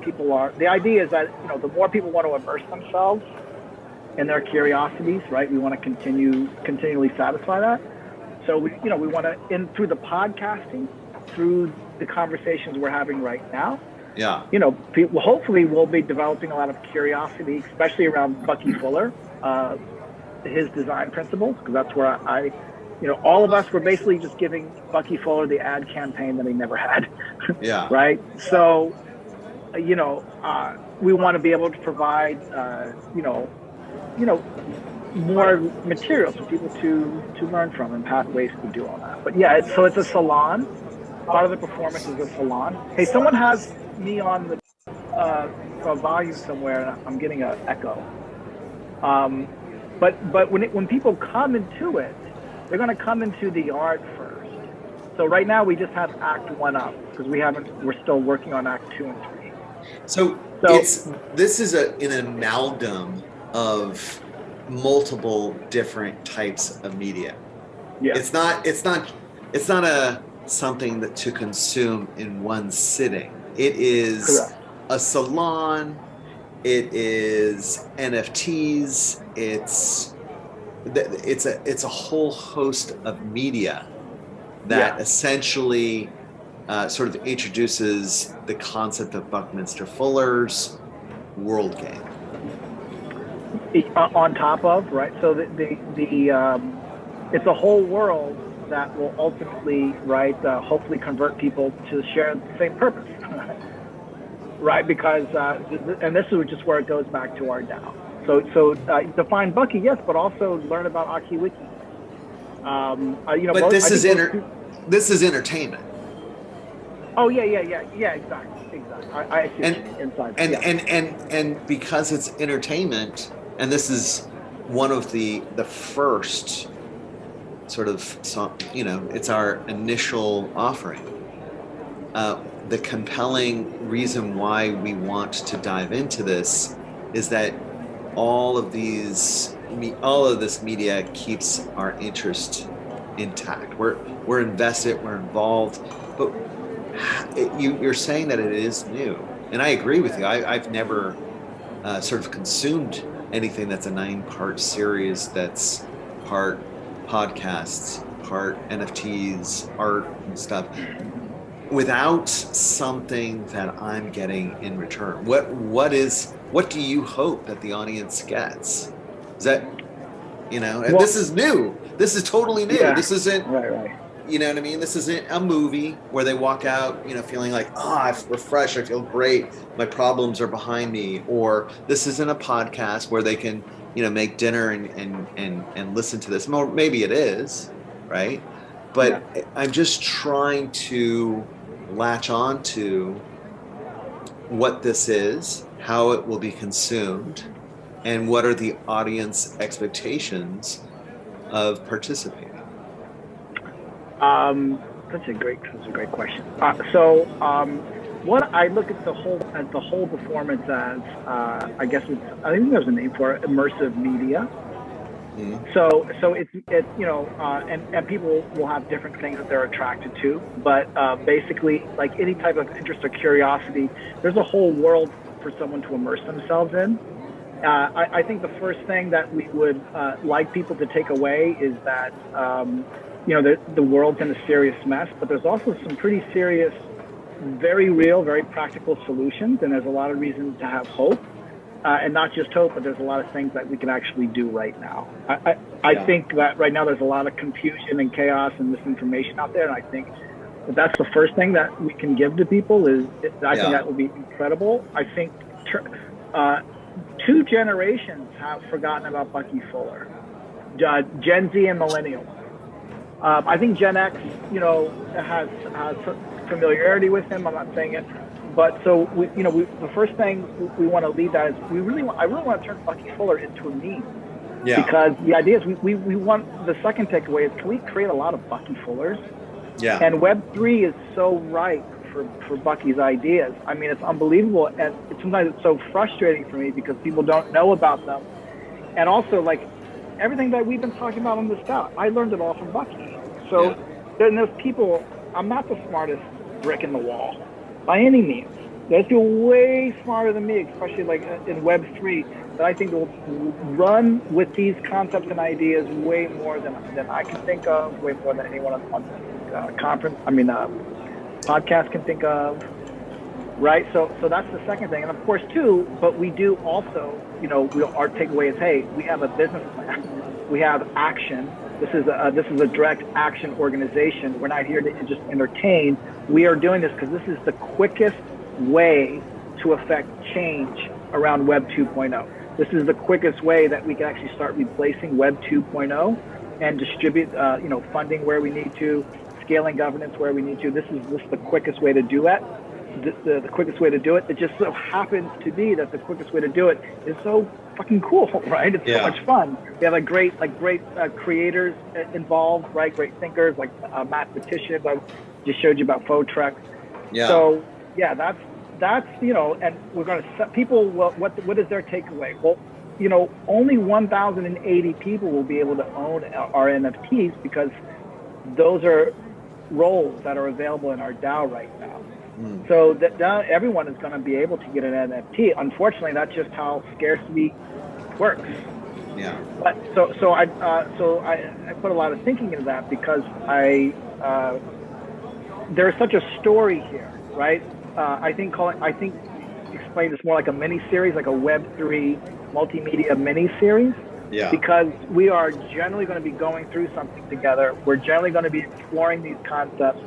[SPEAKER 1] People are. The idea is that the more people want to immerse themselves in their curiosities, right? We want to continually satisfy that. So we want to through the podcasting, through the conversations we're having right now.
[SPEAKER 5] Yeah.
[SPEAKER 1] People, hopefully we'll be developing a lot of curiosity, especially around Bucky Fuller, his design principles, because that's where all of us were basically just giving Bucky Fuller the ad campaign that he never had.
[SPEAKER 5] Yeah.
[SPEAKER 1] Right. So, we want to be able to provide, more materials for people to learn from, and pathways to do all that. But yeah, it's a salon. Part of the performance is a salon. Hey, someone has me on the volume somewhere, and I'm getting an echo. But when people come into it, they're going to come into the art first. So right now we just have Act 1 up, because we're still working on Act 2 and 3.
[SPEAKER 5] So this is an amalgam of multiple different types of media.
[SPEAKER 1] Yeah.
[SPEAKER 5] It's not something that to consume in one sitting. It is
[SPEAKER 1] Correct.
[SPEAKER 5] A salon. It is NFTs. It's a whole host of media that essentially sort of introduces the concept of Buckminster Fuller's world game.
[SPEAKER 1] On top of, right? So it's a whole world that will ultimately, right, hopefully convert people to share the same purpose, right? Because, and this is just where it goes back to our Dao. So define Bucky, yes, but also learn about AkiWiki.
[SPEAKER 5] But this is entertainment.
[SPEAKER 1] Oh yeah, exactly. I see inside.
[SPEAKER 5] And because it's entertainment, and this is one of the first sort of, it's our initial offering. The compelling reason why we want to dive into this is that all of this media keeps our interest intact. We're invested, we're involved, but you're saying that it is new, and I agree with you. I've never sort of consumed anything that's a 9-part series that's part podcasts, part NFTs, art and stuff, without something that I'm getting in return. What do you hope that the audience gets? Is that, and this is new. This is totally new.
[SPEAKER 1] Yeah.
[SPEAKER 5] This isn't
[SPEAKER 1] right.
[SPEAKER 5] You know what I mean? This isn't a movie where they walk out, feeling like, I'm refreshed, I feel great, my problems are behind me. Or this isn't a podcast where they can, make dinner and listen to this. Maybe it is, right? But
[SPEAKER 1] Yeah.
[SPEAKER 5] I'm just trying to latch on to what this is, how it will be consumed, and what are the audience expectations of participating.
[SPEAKER 1] Such a great question. What I look at the whole performance as, I think there's a name for it, immersive media.
[SPEAKER 5] Mm-hmm.
[SPEAKER 1] So it's and people will have different things that they're attracted to, but basically, like any type of interest or curiosity, there's a whole world for someone to immerse themselves in. I think the first thing that we would like people to take away is that the world's in a serious mess, but there's also some pretty serious, very real, very practical solutions, and there's a lot of reasons to have hope. And not just hope, but there's a lot of things that we can actually do right now. I think that right now there's a lot of confusion and chaos and misinformation out there, and I think that's the first thing that we can give to people is, I think that will be incredible. I think two generations have forgotten about Bucky Fuller, Gen Z and millennials. I think Gen X, has familiarity with him. I'm not saying it. But so the first thing we want to lead that is I really want to turn Bucky Fuller into a meme.
[SPEAKER 5] Yeah.
[SPEAKER 1] Because the idea is we want, the second takeaway is, can we create a lot of Bucky Fullers?
[SPEAKER 5] Yeah.
[SPEAKER 1] And Web3 is so ripe for Bucky's ideas. I mean, it's unbelievable, and sometimes it's so frustrating for me because people don't know about them. And also, like, everything that we've been talking about on this stuff, I learned it all from Bucky. So then there's people. I'm not the smartest brick in the wall by any means. There's people way smarter than me, especially like in Web3, that I think will run with these concepts and ideas way more than I can think of, way more than anyone on podcast can think of, right? So that's the second thing. And of course, too, but we do also, our takeaway is, hey, we have a business plan. We have action. This is a direct action organization. We're not here to just entertain. We are doing this because this is the quickest way to affect change around Web 2.0. This is the quickest way that we can actually start replacing Web 2.0 and distribute, funding where we need to, scaling governance where we need to. This is the quickest way to do it. The quickest way to do it. It just so happens to be that the quickest way to do it is so fucking cool, right? It's so much fun. We have great creators involved, right? Great thinkers like mathematicians. I just showed you about Fotrek.
[SPEAKER 5] Yeah.
[SPEAKER 1] So that's and we're going to set people. What is their takeaway? Well, only 1,080 people will be able to own our NFTs because those are roles that are available in our DAO right now. So that everyone is going to be able to get an NFT. Unfortunately, that's just how scarcity works.
[SPEAKER 5] Yeah.
[SPEAKER 1] But so I put a lot of thinking into that because there's such a story here, right? I think explain this more like a mini series, like a Web3 multimedia mini series.
[SPEAKER 5] Yeah.
[SPEAKER 1] Because we are generally going to be going through something together. We're generally going to be exploring these concepts.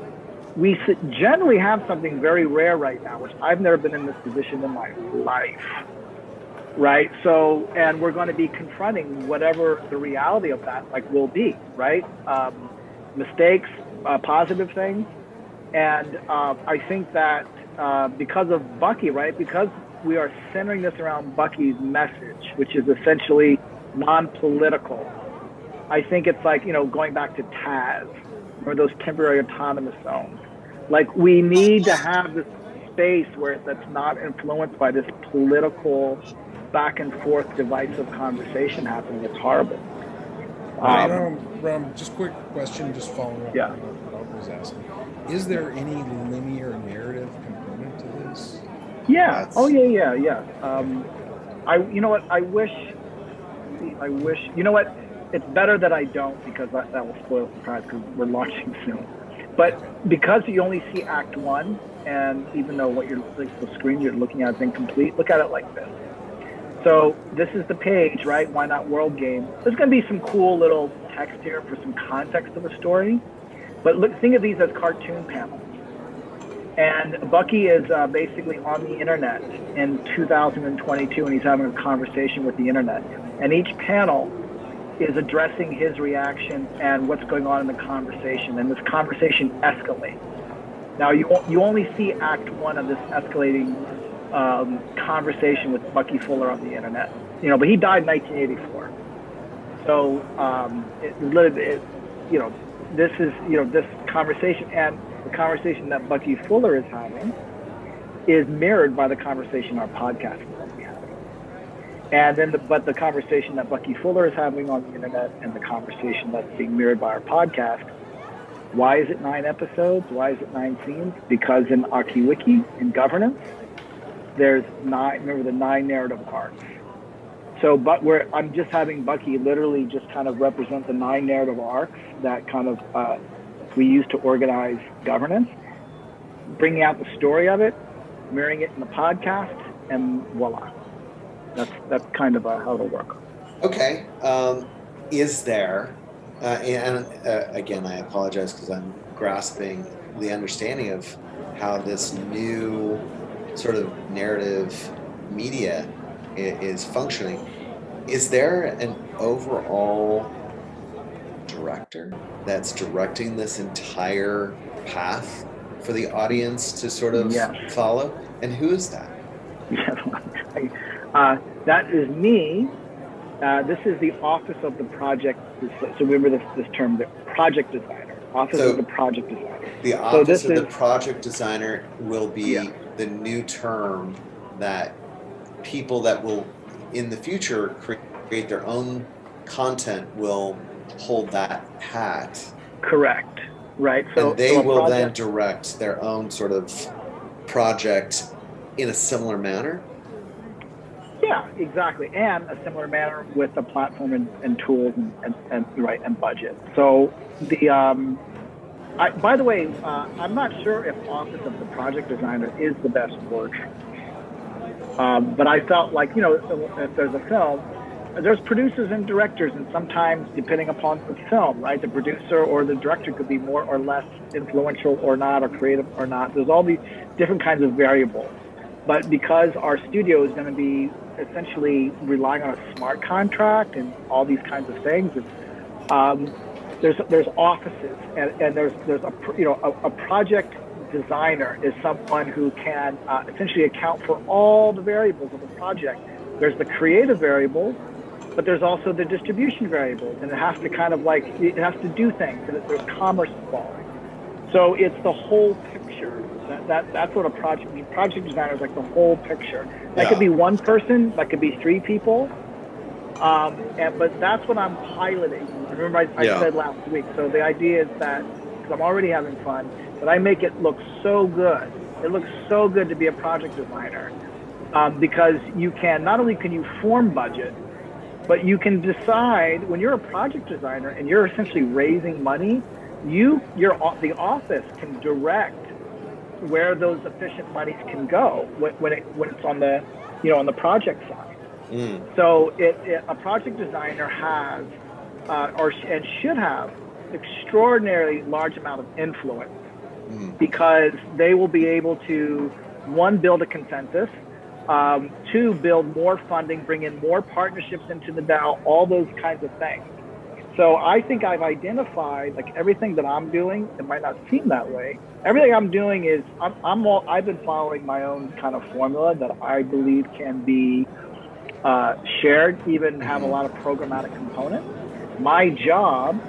[SPEAKER 1] We generally have something very rare right now, which I've never been in this position in my life, right? So, and we're going to be confronting whatever the reality of that will be, right? Mistakes, positive things. And I think that because of Bucky, right? Because we are centering this around Bucky's message, which is essentially non-political. I think it's like, going back to Taz, or those temporary autonomous zones. Like, we need to have this space where that's not influenced by this political back and forth divisive conversation happening. It's horrible.
[SPEAKER 2] Ram, just quick question, just following up on what I was asking. Is there any linear narrative component to this?
[SPEAKER 1] Yeah. Yeah. I wish, it's better that I don't, because that will spoil the surprise because we're launching soon. But because you only see Act 1, and even though the screen you're looking at is incomplete, look at it like this. So this is the page, right? Why not World Game? There's going to be some cool little text here for some context of the story. But look, think of these as cartoon panels. And Bucky is basically on the internet in 2022, and he's having a conversation with the internet. And each panel is addressing his reaction and what's going on in the conversation. And this conversation escalates. Now, you only see Act 1 of this escalating conversation with Bucky Fuller on the internet. But he died in 1984. So this is this conversation, and the conversation that Bucky Fuller is having is mirrored by the conversation our podcast is going to be having. And then the conversation that Bucky Fuller is having on the internet and the conversation that's being mirrored by our podcast. Why is it 9 episodes? Why is it 9 scenes? Because in AkiWiki, in governance, there's 9. Remember the 9 narrative arcs. So, I'm just having Bucky literally just kind of represent the 9 narrative arcs that kind of we use to organize governance, bringing out the story of it, mirroring it in the podcast, and voila. That's kind of how it'll work.
[SPEAKER 5] Okay. Is there, and again, I apologize because I'm grasping the understanding of how this new sort of narrative media is functioning. Is there an overall director that's directing this entire path for the audience to sort of follow? And who is that?
[SPEAKER 1] That is me. This is the office of the project. So remember this term, the project designer. Office of the project designer.
[SPEAKER 5] The office of the project designer will be the new term that people that will in the future create their own content will hold that hat.
[SPEAKER 1] Correct. Right. So
[SPEAKER 5] and they will then direct their own sort of project in a similar manner.
[SPEAKER 1] Yeah, exactly. And a similar manner with the platform and tools and budget. So by the way, I'm not sure if office of the project designer is the best word. But I felt like, if there's a film, there's producers and directors, and sometimes depending upon the film, right, the producer or the director could be more or less influential or not, or creative or not. There's all these different kinds of variables. But because our studio is going to be essentially relying on a smart contract and all these kinds of things, there's offices, and there's a project designer is someone who can essentially account for all the variables of the project. There's the creative variables, but there's also the distribution variables, and it has to it has to do things, and there's commerce involved. So it's the whole picture. That's what a project means. Project designer is like the whole picture. That could be one person, that could be 3 people, but that's what I'm piloting. Remember I said last week. So the idea is that, because I'm already having fun, that I make it look so good. It looks so good to be a project designer, because you can, not only can you form budget, but you can decide when you're a project designer and you're essentially raising money, the office can direct where those efficient monies can go when it's on the on the project side. So a project designer has and should have extraordinarily large amount of influence, because they will be able to, 1, build a consensus, 2, build more funding, bring in more partnerships into the DAO, all those kinds of things. So I think I've identified, like, everything that I'm doing. It might not seem that way. Everything I'm doing is I've been following my own kind of formula that I believe can be shared, even have a lot of programmatic components. My job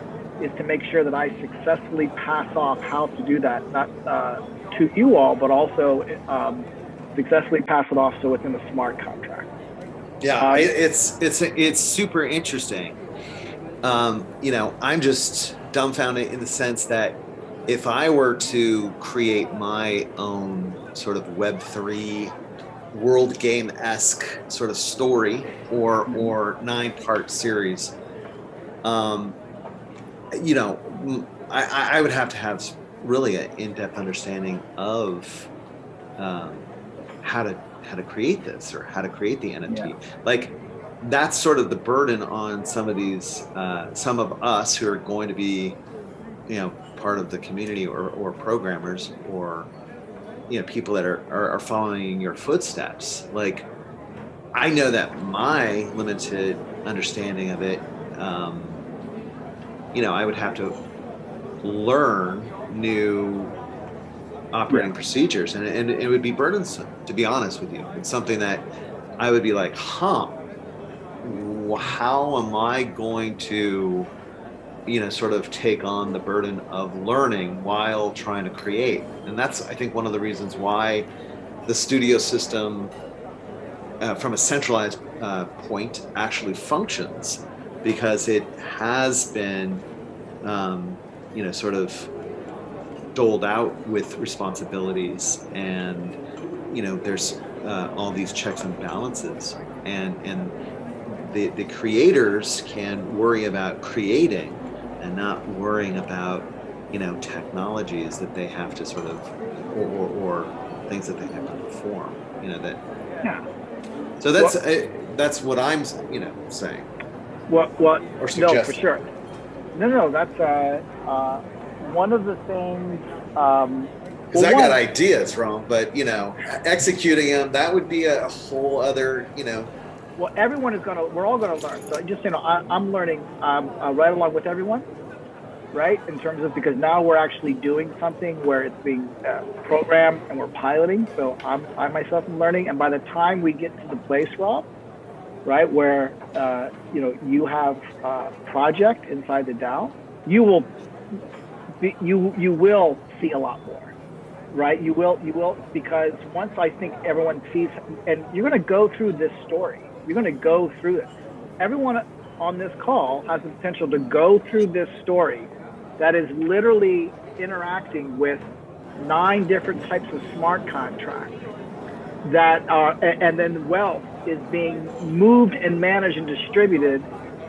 [SPEAKER 1] is to make sure that I successfully pass off how to do that, not to you all, but also successfully pass it off so it's in a smart contract.
[SPEAKER 5] Yeah, it's super interesting. I'm just dumbfounded in the sense that if I were to create my own sort of Web3 world game-esque sort of story or 9-part series, I would have to have really an in-depth understanding of how to create this, or how to create the NFT.
[SPEAKER 1] Yeah.
[SPEAKER 5] Like, that's sort of the burden on some of these, some of us who are going to be, part of the community or programmers or people that are following your footsteps. Like, I know that my limited understanding of it, I would have to learn new operating procedures, and it would be burdensome, to be honest with you. It's something that I would be like, how am I going to sort of take on the burden of learning while trying to create? And that's, I think, one of the reasons why the studio system, from a centralized point, actually functions, because it has been, sort of doled out with responsibilities, and there's all these checks and balances, and the creators can worry about creating and not worrying about technologies that they have to sort of or things that they have to perform, that so that's what I'm saying.
[SPEAKER 1] What
[SPEAKER 5] or suggesting.
[SPEAKER 1] No, for sure. No, that's one of the things.
[SPEAKER 5] Because I got ideas, Ron, but executing them, that would be a whole other,
[SPEAKER 1] Well, we're all gonna learn. So just I'm learning right along with everyone, right? In terms of, because now we're actually doing something where it's being programmed and we're piloting. So I myself am learning, and by the time we get to the place, Rob, right, where you have a project inside the DAO, you will see a lot more, right? You will, because once I think everyone sees, and you're going to go through this story, you're going to go through it. Everyone on this call has the potential to go through this story that is literally interacting with 9 different types of smart contracts that are, and then wealth is being moved and managed and distributed,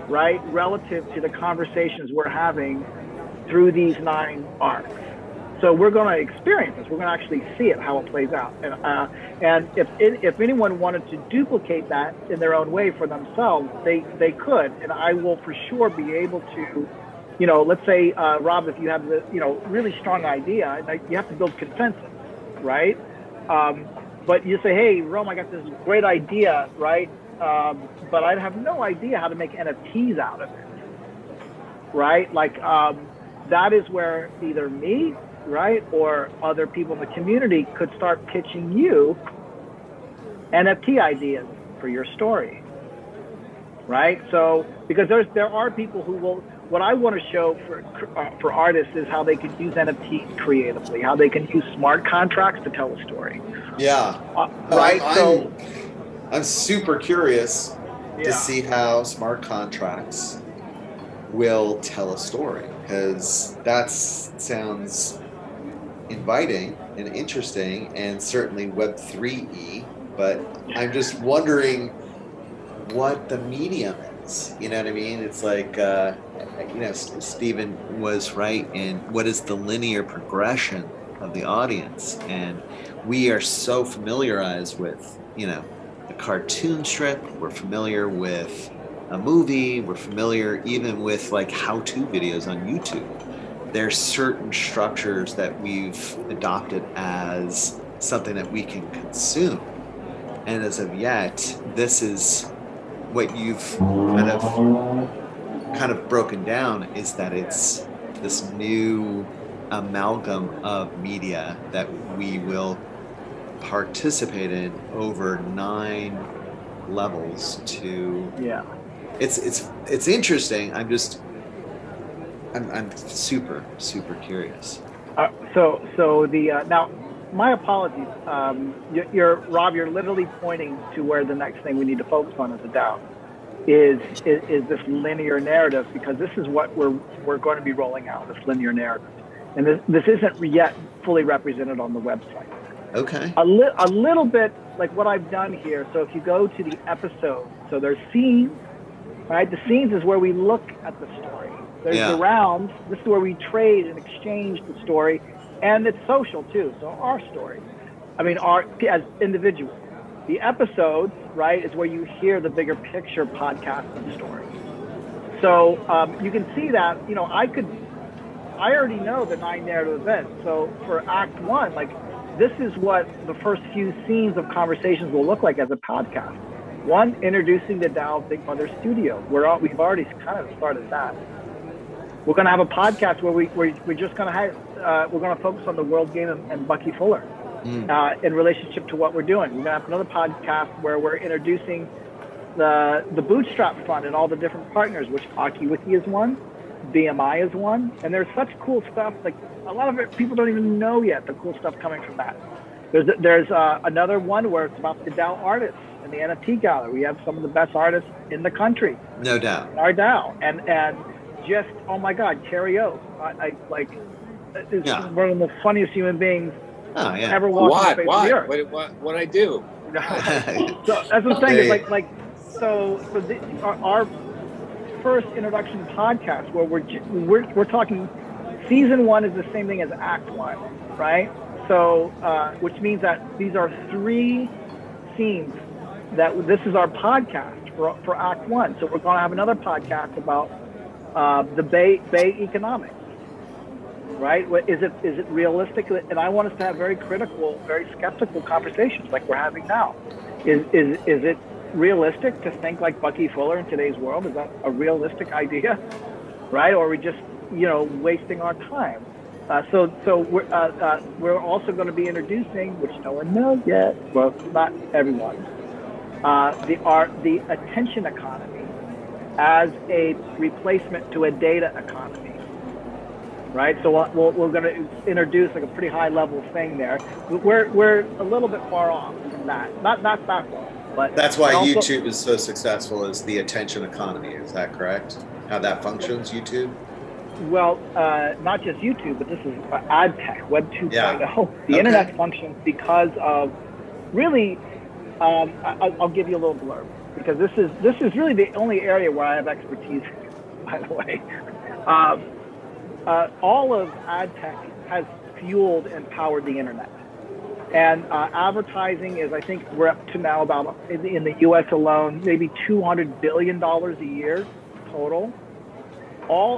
[SPEAKER 1] right, relative to the conversations we're having through these 9 arcs. So we're going to experience this. We're going to actually see it, how it plays out. And if anyone wanted to duplicate that in their own way for themselves, they could. And I will for sure be able to, let's say, Rob, if you have the, really strong idea, you have to build consensus, right? But you say, hey, Rome, I got this great idea, right? But I have no idea how to make NFTs out of it, right? Like, that is where either me, right, or other people in the community could start pitching you NFT ideas for your story, right? So, because there are people who will, what I want to show for artists is how they can use NFTs creatively, how they can use smart contracts to tell a story.
[SPEAKER 5] Yeah.
[SPEAKER 1] Right.
[SPEAKER 5] I'm super curious to see how smart contracts will tell a story, because that sounds inviting and interesting, and certainly Web3-y, but I'm just wondering what the medium is. You know what I mean? It's like, Stephen was right in what is the linear progression of the audience, and we are so familiarized with, a cartoon strip, we're familiar with a movie, we're familiar even with like how-to videos on YouTube. There's certain structures that we've adopted as something that we can consume. And as of yet, this is what you've kind of broken down, is that it's this new amalgam of media that we will participate in over 9 levels to it's interesting. I'm super curious.
[SPEAKER 1] So the now, my apologies. You're literally pointing to where the next thing we need to focus on as a DAO is this linear narrative, because this is what we're going to be rolling out, this linear narrative, and this isn't yet fully represented on the website.
[SPEAKER 5] Okay.
[SPEAKER 1] A little bit like what I've done here. So if you go to the episode, so there's scenes, right? The scenes is where we look at the story. There's the rounds. This is where we trade and exchange the story, and it's social too. So our story, as individuals. The episodes, right, is where you hear the bigger picture podcast and story. So you can see that, I already know the 9 narrative events. So for Act 1, like, this is what the first few scenes of conversations will look like as a podcast. One, introducing the Dao Big Mother Studio. We've already kind of started that. We're going to have a podcast where we're just going to have, we're going to focus on the World Game and Bucky Fuller in relationship to what we're doing. We're going to have another podcast where we're introducing the Bootstrap Fund and all the different partners, which AkiWiki is one, BMI is one, and there's such cool stuff. Like, a lot of it, people don't even know yet the cool stuff coming from that. There's another one where it's about the DAO artists and the NFT gallery. We have some of the best artists in the country.
[SPEAKER 5] No doubt.
[SPEAKER 1] In our DAO, and just, oh my God, Terry O. I like, is one of the funniest human beings ever walked the face of the earth.
[SPEAKER 6] What I do?
[SPEAKER 1] So that's what I'm saying. Is so our first introduction podcast, where we're talking, season 1 is the same thing as Act 1, right? So which means that these are 3 scenes that this is our podcast for Act 1. So we're going to have another podcast about the Bay economics, right? Is it realistic? And I want us to have very critical, very skeptical conversations like we're having now. Is it realistic to think like Bucky Fuller in today's world? Is that a realistic idea, right? Or are we just, wasting our time? So we're also going to be introducing, which no one knows yet, well, not everyone, the attention economy as a replacement to a data economy, right? So we're going to introduce like a pretty high level thing there. We're a little bit far off from that, not that far, but
[SPEAKER 5] that's why also, YouTube is so successful, is the attention economy. Is that correct? How that functions, YouTube?
[SPEAKER 1] Well, not just YouTube, but this is ad tech, Web 2.0. Yeah. The internet functions because of really. I'll give you a little blurb, because this is really the only area where I have expertise. By the way, all of ad tech has fueled and powered the internet, and advertising is, I think we're up to now about in the U.S. alone, maybe $200 billion a year total.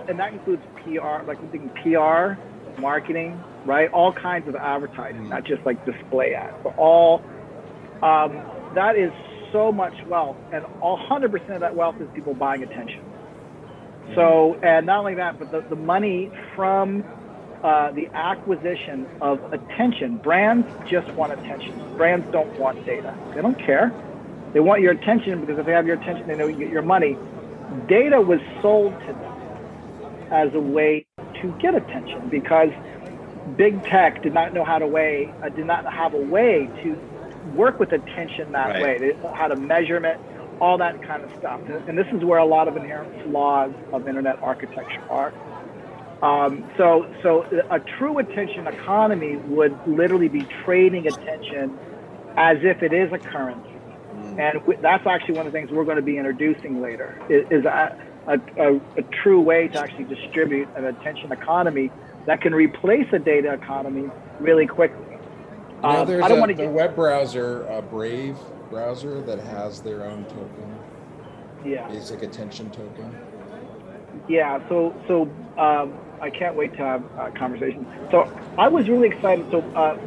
[SPEAKER 1] And that includes PR, like we're thinking PR, marketing, right? All kinds of advertising, not just like display ads, but all. That is so much wealth, and 100% of that wealth is people buying attention. So, and not only that, but the money from the acquisition of attention. Brands just want attention. Brands don't want data. They don't care. They want your attention, because if they have your attention, they know you get your money. Data was sold to them as a way to get attention, because big tech did not have a way to work with attention that way. They didn't know how to measurement, all that kind of stuff. And this is where a lot of inherent flaws of internet architecture are. So a true attention economy would literally be trading attention as if it is a currency. And that's actually one of the things we're going to be introducing later, is a true way to actually distribute an attention economy that can replace a data economy really quickly.
[SPEAKER 2] There's a web browser, a Brave browser, that has their own token. Yeah. Basic attention token.
[SPEAKER 1] Yeah. So I can't wait to have a conversation. So I was really excited. So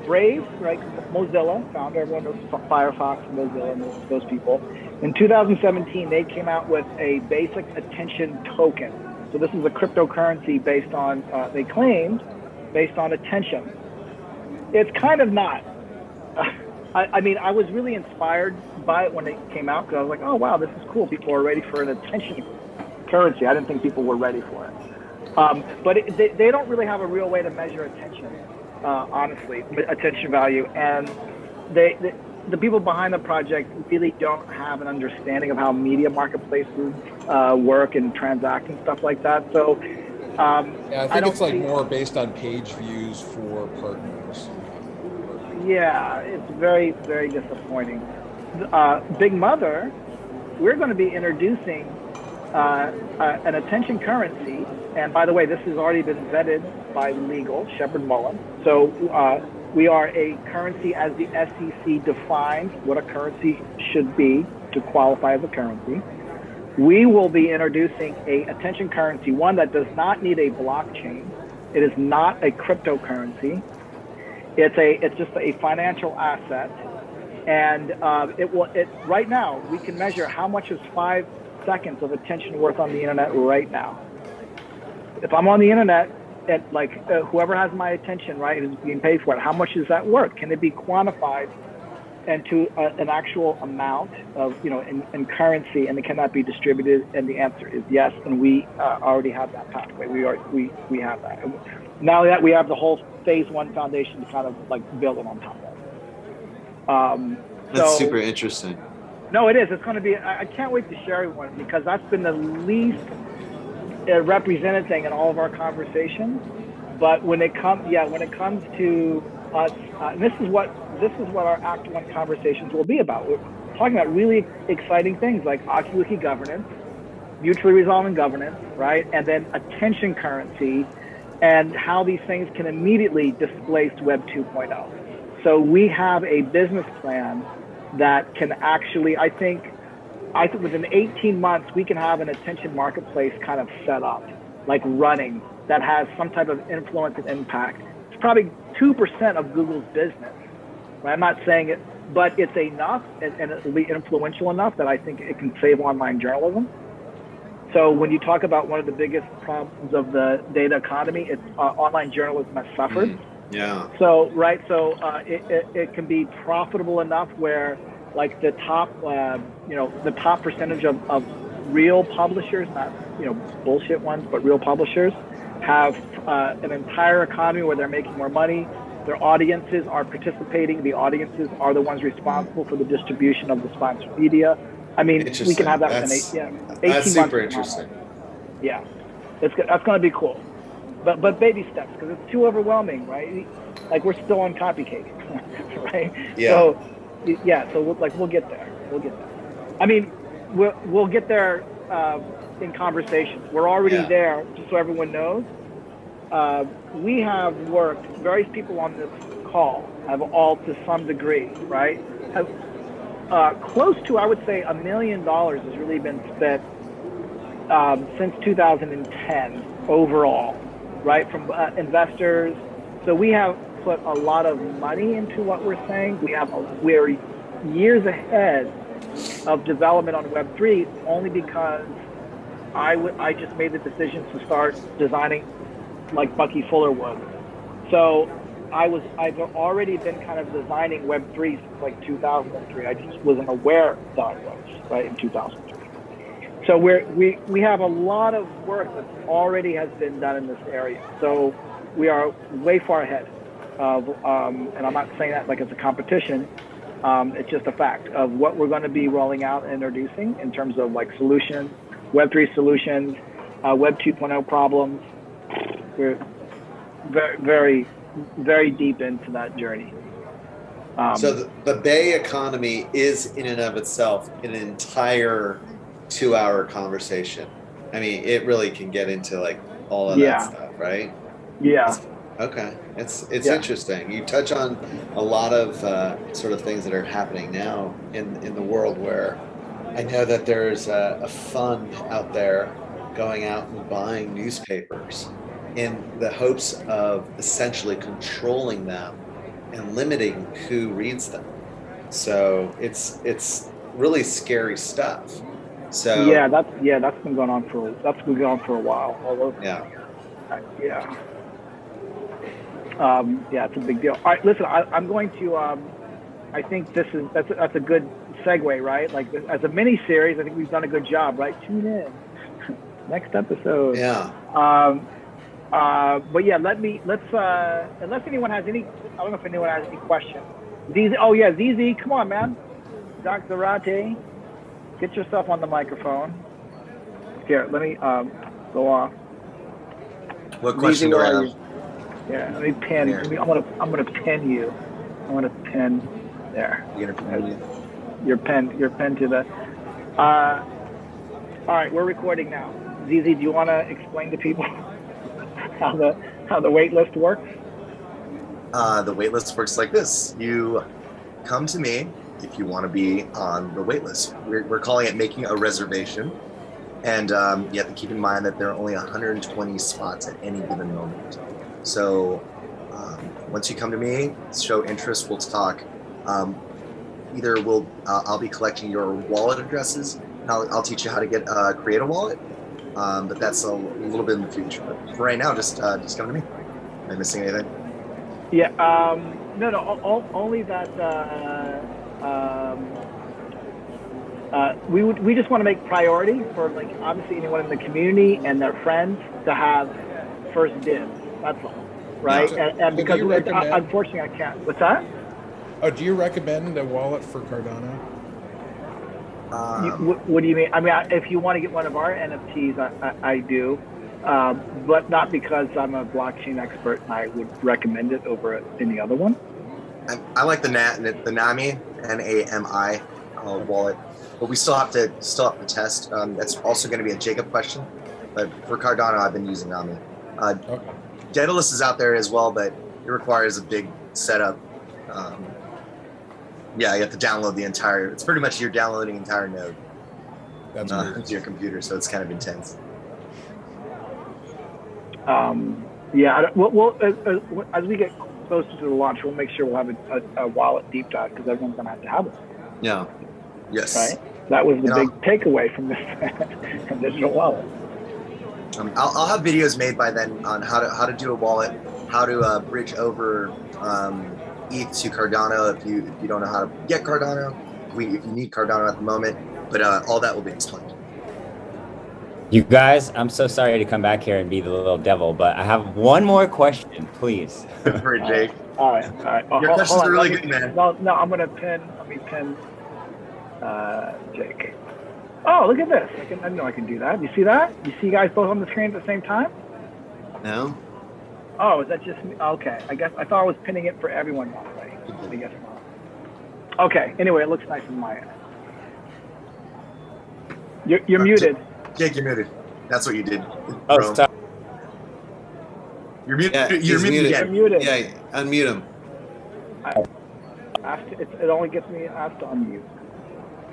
[SPEAKER 1] Brave, right? Mozilla, founder, everyone knows Firefox, Mozilla, and those people. In 2017, they came out with a basic attention token. So this is a cryptocurrency based on, they claimed, based on attention. It's kind of not. I mean, I was really inspired by it when it came out, because I was like, oh, wow, this is cool. People are ready for an attention currency. I didn't think people were ready for it. But they don't really have a real way to measure attention, honestly, attention value. And the people behind the project really don't have an understanding of how media marketplaces work and transact and stuff like that. So
[SPEAKER 2] I think it's like more based on page views for partners.
[SPEAKER 1] Yeah, it's very, very disappointing. Big Mother, we're going to be introducing an attention currency. And by the way, this has already been vetted by legal, Shepard Mullen. So we are a currency as the SEC defines what a currency should be to qualify as a currency. We will be introducing a attention currency, one that does not need a blockchain. It is not a cryptocurrency. It's just a financial asset, and right now we can measure how much is 5 seconds of attention worth on the internet right now. If I'm on the internet, and whoever has my attention, right, is being paid for it, how much is that worth? Can it be quantified into an actual amount of, in currency, and it cannot be distributed? And the answer is yes, and we already have that pathway. We have that. And now that we have the whole phase 1 foundation to kind of build it on top of.
[SPEAKER 5] That's super interesting.
[SPEAKER 1] No, it is. It's going to be. I can't wait to share it one, because that's been the least represented thing in all of our conversations. But when it comes to us, and this is what our Act 1 conversations will be about. We're talking about really exciting things like Occupy governance, mutually resolving governance, right, and then attention currency, and how these things can immediately displace Web 2.0. So we have a business plan that can actually, I think within 18 months, we can have an attention marketplace kind of set up, running, that has some type of influence and impact. It's probably 2% of Google's business. Right? I'm not saying it, but it's enough, and it'll be influential enough that I think it can save online journalism. So when you talk about one of the biggest problems of the data economy, it's online journalism has suffered.
[SPEAKER 5] Yeah.
[SPEAKER 1] So it can be profitable enough where the top percentage of real publishers, not bullshit ones, but real publishers, have an entire economy where they're making more money. Their audiences are participating. The audiences are the ones responsible for the distribution of the sponsored media. I mean, we can have that within 18 months.
[SPEAKER 5] That's super interesting.
[SPEAKER 1] Yeah, that's going to be cool. But baby steps, because it's too overwhelming, right? We're still on copycat, right?
[SPEAKER 5] Yeah.
[SPEAKER 1] So we'll get there. We'll get there. I mean, we'll get there in conversations. We're already there, just so everyone knows. We have worked, various people on this call have all, to some degree, right, have close to, I would say, $1 million has really been spent since 2010 overall, right, from investors. So we have put a lot of money into what we're saying. We're years ahead of development on Web3, only because I just made the decision to start designing like Bucky Fuller would. So I've already been kind of designing Web3 since 2003. I just wasn't aware that it was, right, in 2003. So we have a lot of work that already has been done in this area. So we are way far ahead of, and I'm not saying that like it's a competition. It's just a fact of what we're going to be rolling out and introducing in terms of like solutions, Web3 solutions, Web 2.0 problems. We're very, very, very deep into that journey.
[SPEAKER 5] So the Bay economy is in and of itself an entire 2-hour conversation. I mean, it really can get into like all of that stuff, right?
[SPEAKER 1] Yeah.
[SPEAKER 5] Okay. It's interesting. You touch on a lot of sort of things that are happening now in the world, where I know that there's a fund out there going out and buying newspapers in the hopes of essentially controlling them and limiting who reads them. So it's really scary stuff. So that's been going on for a while. Although, it's a big deal. All right, listen, I'm going to. I think that's a good segue, right? Like as a mini series, I think we've done a good job, right? Tune in next episode. Yeah.
[SPEAKER 1] But yeah, unless anyone has any, I don't know if anyone has any questions. ZZ, come on, man. Dr. Rate, get yourself on the microphone. Here, let me go off.
[SPEAKER 6] What question do I have?
[SPEAKER 1] Yeah, let me pin. I'm gonna pin you. I'm gonna pin there.
[SPEAKER 6] You're gonna pin me?
[SPEAKER 1] Your pen to the. All right, we're recording now. ZZ, do you want to explain to people how the wait list works?
[SPEAKER 6] The wait list works like this. You come to me if you want to be on the wait list. We're calling it making a reservation. And you have to keep in mind that there are only 120 spots at any given moment. So once you come to me, show interest, we'll talk. Either I'll be collecting your wallet addresses, and I'll teach you how to create a wallet. But that's a little bit in the future. But for right now, just come to me. Am I missing anything?
[SPEAKER 1] Yeah. No. Only that we just want to make priority for like obviously anyone in the community and their friends to have first dibs. That's all, right?
[SPEAKER 2] Yeah.
[SPEAKER 1] And because unfortunately I can't. What's that?
[SPEAKER 2] Oh, do you recommend a wallet for Cardano?
[SPEAKER 1] What do you mean? I mean, if you want to get one of our NFTs, I do, but not because I'm a blockchain expert. I would recommend it over any other one.
[SPEAKER 6] I like the NAMI NAMI wallet, but we still have to test. That's also going to be a Jacob question, but for Cardano, I've been using NAMI.
[SPEAKER 2] Okay.
[SPEAKER 6] Daedalus is out there as well, but it requires a big setup. Yeah, you have to download the entire. It's pretty much you're downloading the entire node to your computer, so it's kind of intense.
[SPEAKER 1] Yeah. As we get closer to the launch, we'll make sure we'll have a wallet deep dive because everyone's going to have it.
[SPEAKER 5] Yeah.
[SPEAKER 6] Yes.
[SPEAKER 1] Right. That was the big takeaway from this from digital wallet.
[SPEAKER 6] I'll have videos made by then on how to do a wallet, how to bridge over ETH to Cardano if you don't know how to get Cardano, if you need Cardano at the moment, but all that will be explained.
[SPEAKER 3] You guys, I'm so sorry to come back here and be the little devil, but I have one more question, please.
[SPEAKER 6] Good for it, Jake.
[SPEAKER 1] All right.
[SPEAKER 6] Your questions are really good, man.
[SPEAKER 1] No, I'm gonna pin. Let me pin Jake. Oh, look at this! I know I can do that. You see that? You see you guys both on the screen at the same time?
[SPEAKER 5] No.
[SPEAKER 1] Oh, is that just me? Okay. I guess I thought I was pinning it for everyone that way. I guess not. Okay. Anyway, it looks nice on my end. You're muted.
[SPEAKER 6] Jake, you're muted. That's what you did.
[SPEAKER 3] Oh, sorry.
[SPEAKER 6] You're muted.
[SPEAKER 5] Yeah,
[SPEAKER 6] you're muted.
[SPEAKER 1] You're muted.
[SPEAKER 5] Yeah, unmute him.
[SPEAKER 1] It only gets me asked to unmute.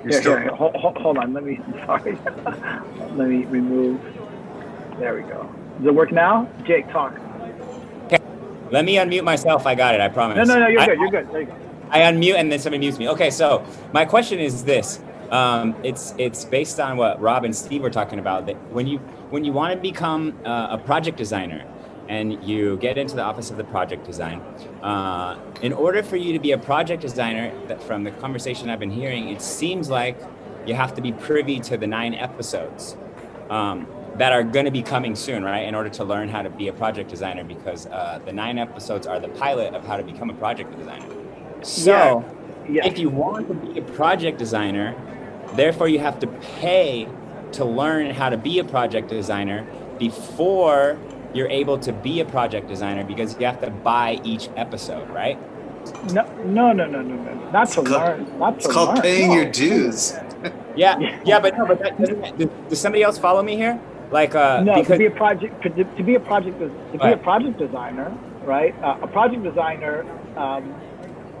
[SPEAKER 1] Here. Hold on. Sorry. Let me remove. There we go. Does it work now? Jake, talk.
[SPEAKER 3] Okay. Let me unmute myself. I got it. I promise.
[SPEAKER 1] No. You're good. You're good. There you go.
[SPEAKER 3] I unmute and then somebody mutes me. Okay. So my question is this. It's based on what Rob and Steve were talking about. That when you want to become a project designer and you get into the office of the project design, in order for you to be a project designer, from the conversation I've been hearing, it seems like you have to be privy to the 9 episodes that are going to be coming soon, right? In order to learn how to be a project designer, because the 9 episodes are the pilot of how to become a project designer. So if you want to be a project designer, therefore you have to pay to learn how to be a project designer before you're able to be a project designer, because you have to buy each episode, right?
[SPEAKER 1] No. Not to learn.
[SPEAKER 5] It's called paying your dues.
[SPEAKER 3] Yeah, but that doesn't. Does somebody else follow me here? Like,
[SPEAKER 1] no, to be a project designer, right? A project designer.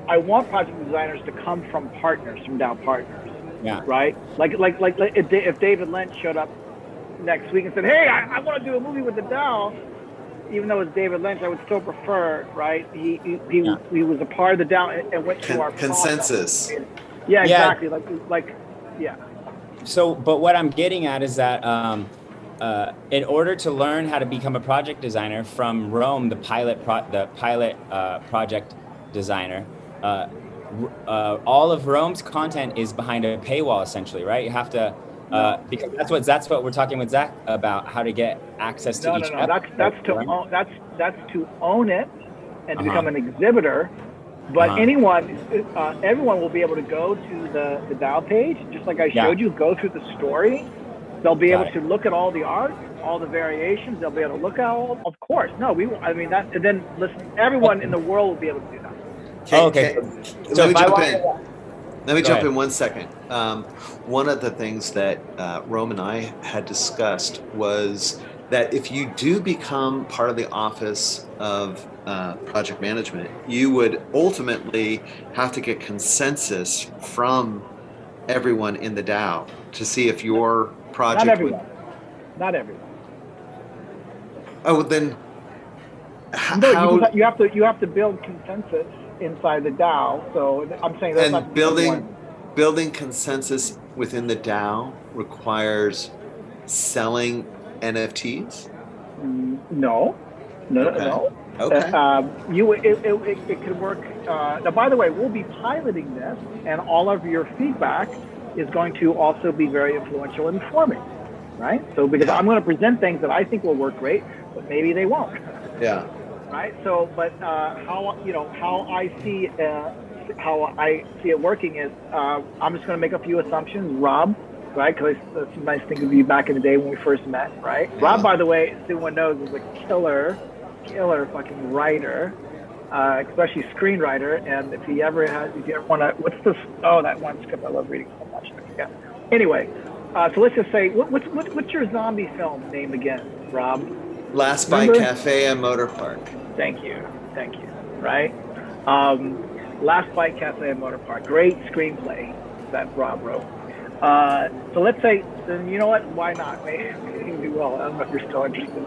[SPEAKER 1] I want project designers to come from partners, from Dao partners.
[SPEAKER 3] Yeah.
[SPEAKER 1] Right. Like if David Lynch showed up next week and said, "Hey, I want to do a movie with the Dao," even though it's David Lynch, I would still prefer, right? He was a part of the Dao and went through our
[SPEAKER 5] consensus.
[SPEAKER 1] Process. Yeah, exactly. Yeah.
[SPEAKER 3] So, but what I'm getting at is that in order to learn how to become a project designer from Rome, the pilot project designer, all of Rome's content is behind a paywall, essentially, right? You have to. Because that's what we're talking with Zach about, how to get access to each episode.
[SPEAKER 1] That's to own it and to become an exhibitor. But everyone will be able to go to the Dao page, just like I showed you. Go through the story. They'll be able to look at all the art, all the variations. They'll be able to look at all. Of course, no, we. I mean that. And then listen, everyone in the world will be able to do that.
[SPEAKER 3] Okay.
[SPEAKER 5] So let me jump in 1 second. One of the things that Rome and I had discussed was that if you do become part of the office of project management, you would ultimately have to get consensus from everyone in the DAO to see if your project
[SPEAKER 1] Not everyone.
[SPEAKER 5] Oh, then
[SPEAKER 1] No, you have to build consensus inside the DAO. So I'm saying that's
[SPEAKER 5] and building consensus within the DAO requires selling NFTs?
[SPEAKER 1] No.
[SPEAKER 5] Okay.
[SPEAKER 1] It could work. Now, by the way, we'll be piloting this, and all of your feedback is going to also be very influential and informing, right? So because I'm going to present things that I think will work great, but maybe they won't.
[SPEAKER 5] Yeah.
[SPEAKER 1] Right. So, but how I see it working is I'm just going to make a few assumptions. Rob, right? Because it's a nice thing of you back in the day when we first met, right? Yeah. Rob, by the way, as everyone knows, is a killer fucking writer, especially screenwriter. And if you ever want to, that one script I love reading so much. Yeah. Anyway, so let's just say, what's your zombie film name again, Rob?
[SPEAKER 5] Last Bite Cafe and Motor Park.
[SPEAKER 1] Thank you. Right? Last Bite Cafe and Motor Park. Great screenplay that Rob wrote. So let's say, then you know what? Why not? Maybe we will. I don't know if you're still interested.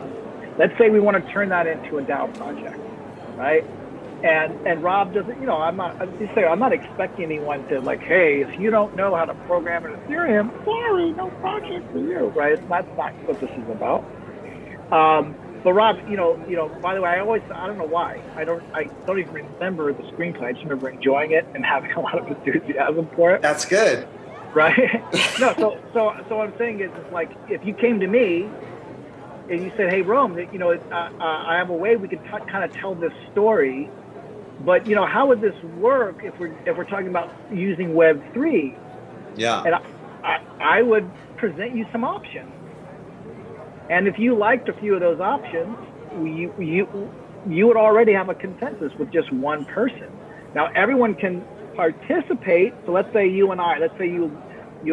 [SPEAKER 1] Let's say we want to turn that into a DAO project, right? And Rob doesn't. I'm not expecting anyone to like, hey, if you don't know how to program in Ethereum, sorry, no project for you, right? That's not what this is about. But Rob, by the way, I don't know why. I don't even remember the screenplay. I just remember enjoying it and having a lot of enthusiasm for it.
[SPEAKER 5] That's good.
[SPEAKER 1] Right? No, so what I'm saying is like, if you came to me and you said, hey, Rome, I have a way we could kind of tell this story, but how would this work if we're talking about using Web3?
[SPEAKER 5] Yeah.
[SPEAKER 1] And I would present you some options. And if you liked a few of those options, you would already have a consensus with just one person. Now everyone can participate. So let's say you and I, let's say you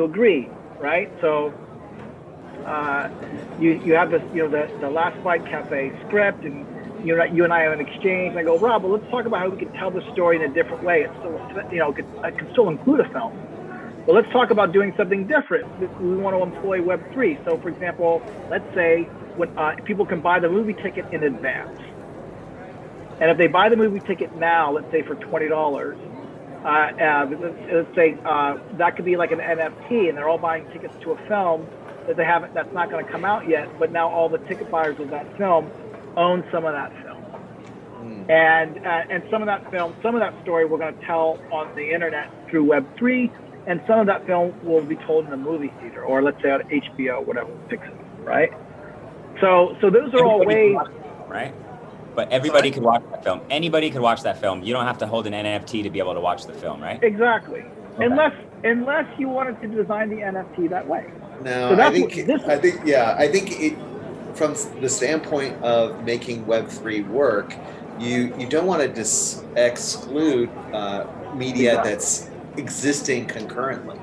[SPEAKER 1] agree, right? So you have this, the Last Bite Cafe script, and you and I have an exchange. And I go, Rob, well, let's talk about how we can tell the story in a different way. It's still, it can still include a film. But let's talk about doing something different. We want to employ Web3. So, for example, let's say when people can buy the movie ticket in advance. And if they buy the movie ticket now, let's say for $20, let's say that could be like an NFT, and they're all buying tickets to a film that's not going to come out yet, but now all the ticket buyers of that film own some of that film. And some of that story we're going to tell on the internet through Web3. And some of that film will be told in a movie theater, or let's say on HBO, whatever picks it up, right? So those are all ways,
[SPEAKER 3] right? But everybody could watch that film. Anybody could watch that film. You don't have to hold an NFT to be able to watch the film, right?
[SPEAKER 1] Exactly. Okay. Unless you wanted to design the NFT that way.
[SPEAKER 5] No, so I think it, from the standpoint of making Web3 work, you don't want to exclude media that's existing concurrently,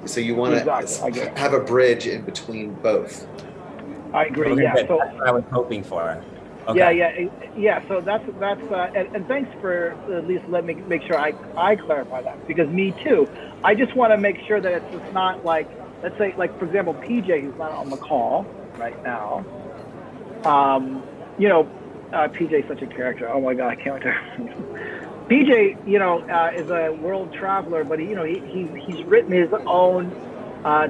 [SPEAKER 5] so you want to have a bridge in between both.
[SPEAKER 1] I agree.
[SPEAKER 3] Okay,
[SPEAKER 1] yeah,
[SPEAKER 3] so that's what I was hoping for.
[SPEAKER 1] Okay. Yeah. So that's and thanks for at least let me make sure I clarify that, because me too. I just want to make sure that it's just not like, let's say, like for example, PJ, who's not on the call right now. PJ's such a character. Oh my God, I can't wait to. PJ, is a world traveler, but he's written his own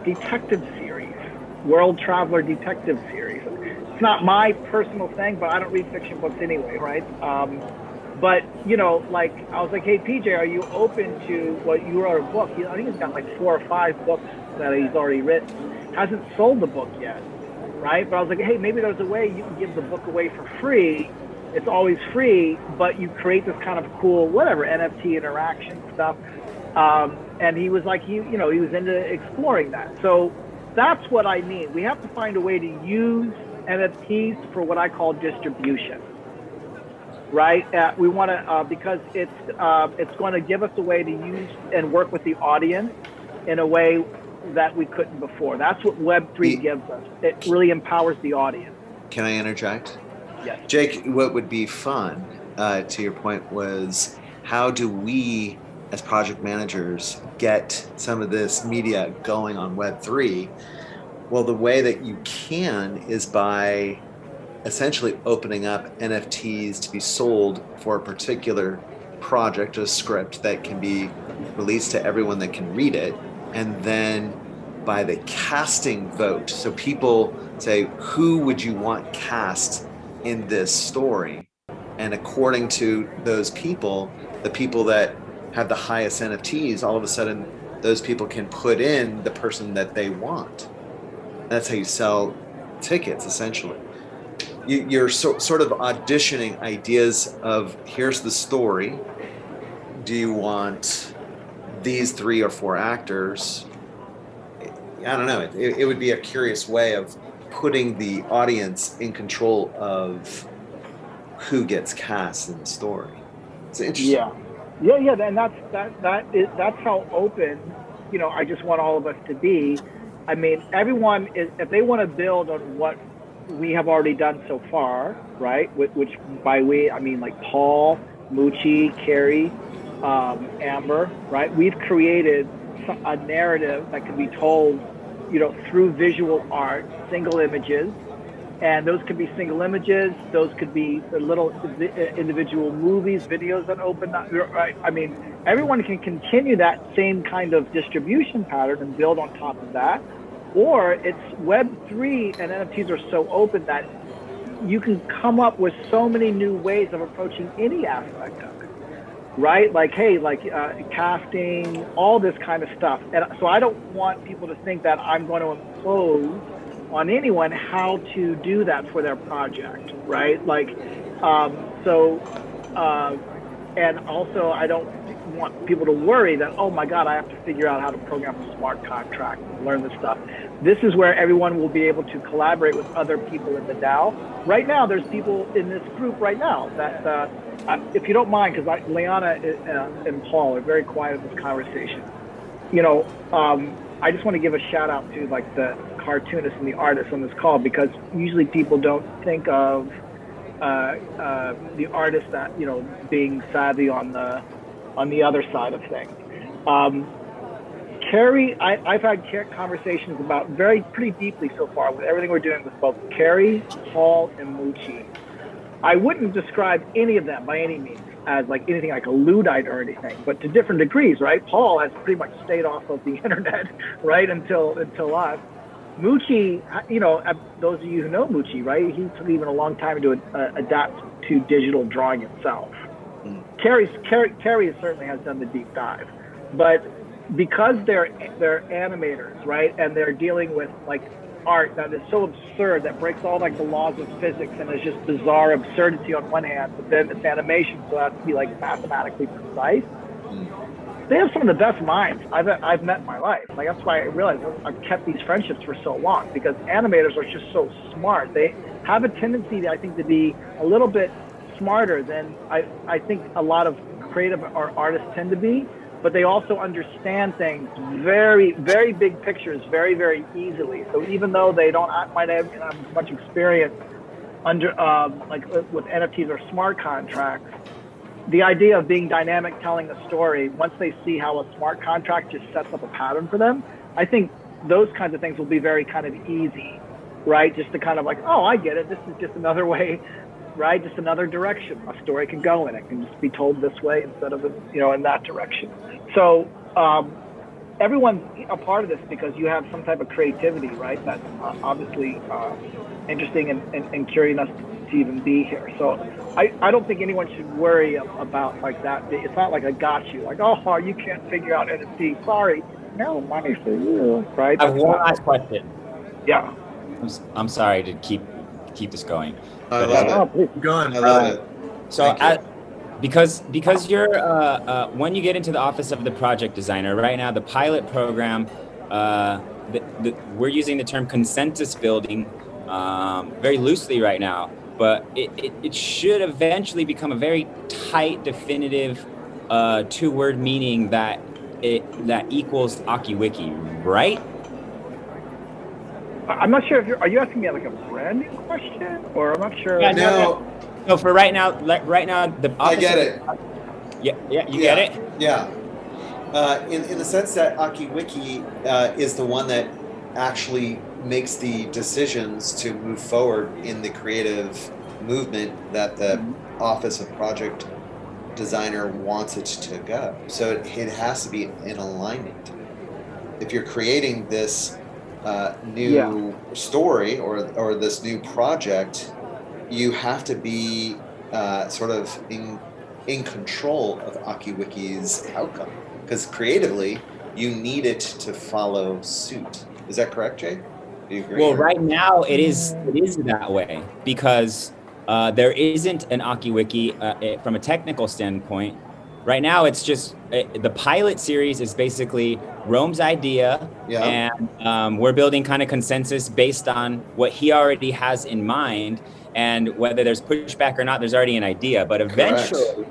[SPEAKER 1] detective series, World Traveler Detective Series. It's not my personal thing, but I don't read fiction books anyway, right? But I was like, hey, PJ, are you open to what you wrote a book? I think he's got like 4 or 5 books that he's already written. Hasn't sold the book yet, right? But I was like, hey, maybe there's a way you can give the book away for free. It's always free, but you create this kind of cool, whatever, NFT interaction stuff. And he was like, he was into exploring that. So that's what I mean. We have to find a way to use NFTs for what I call distribution, right? We want to, because it's going to give us a way to use and work with the audience in a way that we couldn't before. That's what Web3 gives us. It really empowers the audience.
[SPEAKER 5] Can I interject?
[SPEAKER 1] Yes.
[SPEAKER 5] Jake, what would be fun, to your point, was how do we, as project managers, get some of this media going on Web3? Well, the way that you can is by essentially opening up NFTs to be sold for a particular project, a script that can be released to everyone that can read it. And then by the casting vote, so people say, who would you want cast in this story? And according to those people, the people that have the highest NFTs, all of a sudden, those people can put in the person that they want. That's how you sell tickets, essentially. You're sort of auditioning ideas of, here's the story. Do you want these 3 or 4 actors? I don't know. It would be a curious way of putting the audience in control of who gets cast in the story. It's interesting.
[SPEAKER 1] Yeah, and that's how open, I just want all of us to be. I mean, everyone is, if they want to build on what we have already done so far, right? Which by we, I mean like Paul, Mucci, Carrie, Amber, right? We've created a narrative that can be told, through visual art, single images. And those could be single images. Those could be the little individual movies, videos that open up. Right? I mean, everyone can continue that same kind of distribution pattern and build on top of that. Or it's Web3 and NFTs are so open that you can come up with so many new ways of approaching any aspect of it, right? Like, hey, casting, all this kind of stuff. And so I don't want people to think that I'm going to impose on anyone how to do that for their project, right? And also I don't want people to worry that, oh my God, I have to figure out how to program a smart contract and learn this stuff. This is where everyone will be able to collaborate with other people in the DAO. Right now, there's people in this group right now that, if you don't mind, because Leanna and Paul are very quiet in this conversation. I just want to give a shout out to the cartoonists and the artists on this call, because usually people don't think of the artists that being savvy on the other side of things. Carrie, I've had conversations about pretty deeply so far with everything we're doing with both Carrie, Paul, and Mucci. I wouldn't describe any of them by any means as anything like a Luddite or anything, but to different degrees, right? Paul has pretty much stayed off of the internet, right, until us. Mucci, those of you who know Mucci, right, he took even a long time to adapt to digital drawing itself. Carrie certainly has done the deep dive, but because they're animators, right, and they're dealing with art that is so absurd, that breaks all the laws of physics and is just bizarre absurdity on one hand, but then it's animation, so it has to be mathematically precise. They have some of the best minds I've met in my life. That's why I realized I've kept these friendships for so long, because animators are just so smart. They have a tendency, I think, to be a little bit smarter than I think a lot of creative or artists tend to be, but they also understand things very, very big pictures very, very easily. So even though they might have much experience with NFTs or smart contracts, the idea of being dynamic, telling a story, once they see how a smart contract just sets up a pattern for them, I think those kinds of things will be very kind of easy, right? Just to kind of oh, I get it. This is just another way, right? Just another direction a story can go in. It can just be told this way instead of, in that direction. So everyone's a part of this because you have some type of creativity, right? That's obviously interesting and curious enough to even be here. So I don't think anyone should worry about that. It's not like I got you. Oh, you can't figure out NFT. Sorry. No money for you, right?
[SPEAKER 3] I have one last question.
[SPEAKER 1] Yeah.
[SPEAKER 3] I'm sorry to keep this going.
[SPEAKER 5] I love it. Go on. I love it.
[SPEAKER 3] So because you're when you get into the office of the project designer right now, the pilot program, we're using the term consensus building very loosely right now, but it should eventually become a very tight, definitive 2-word meaning that equals AkiWiki, right?
[SPEAKER 1] I'm not sure if are you asking me a branding question, or I'm not sure.
[SPEAKER 3] Yeah, no. So for right now, the
[SPEAKER 5] I get it.
[SPEAKER 3] Yeah, you get it.
[SPEAKER 5] Yeah. In the sense that AkiWiki is the one that actually makes the decisions to move forward in the creative movement that the Office of Project Designer wants it to go. So it has to be in alignment. If you're creating this new story or this new project, you have to be sort of in control of AkiWiki's outcome, because creatively you need it to follow suit. Is that correct, Jay? Do you agree?
[SPEAKER 3] Well, right now it is that way because there isn't an AkiWiki from a technical standpoint. Right now, it's just the pilot series is basically Rome's idea, and we're building kind of consensus based on what he already has in mind, and whether there's pushback or not, there's already an idea. But eventually,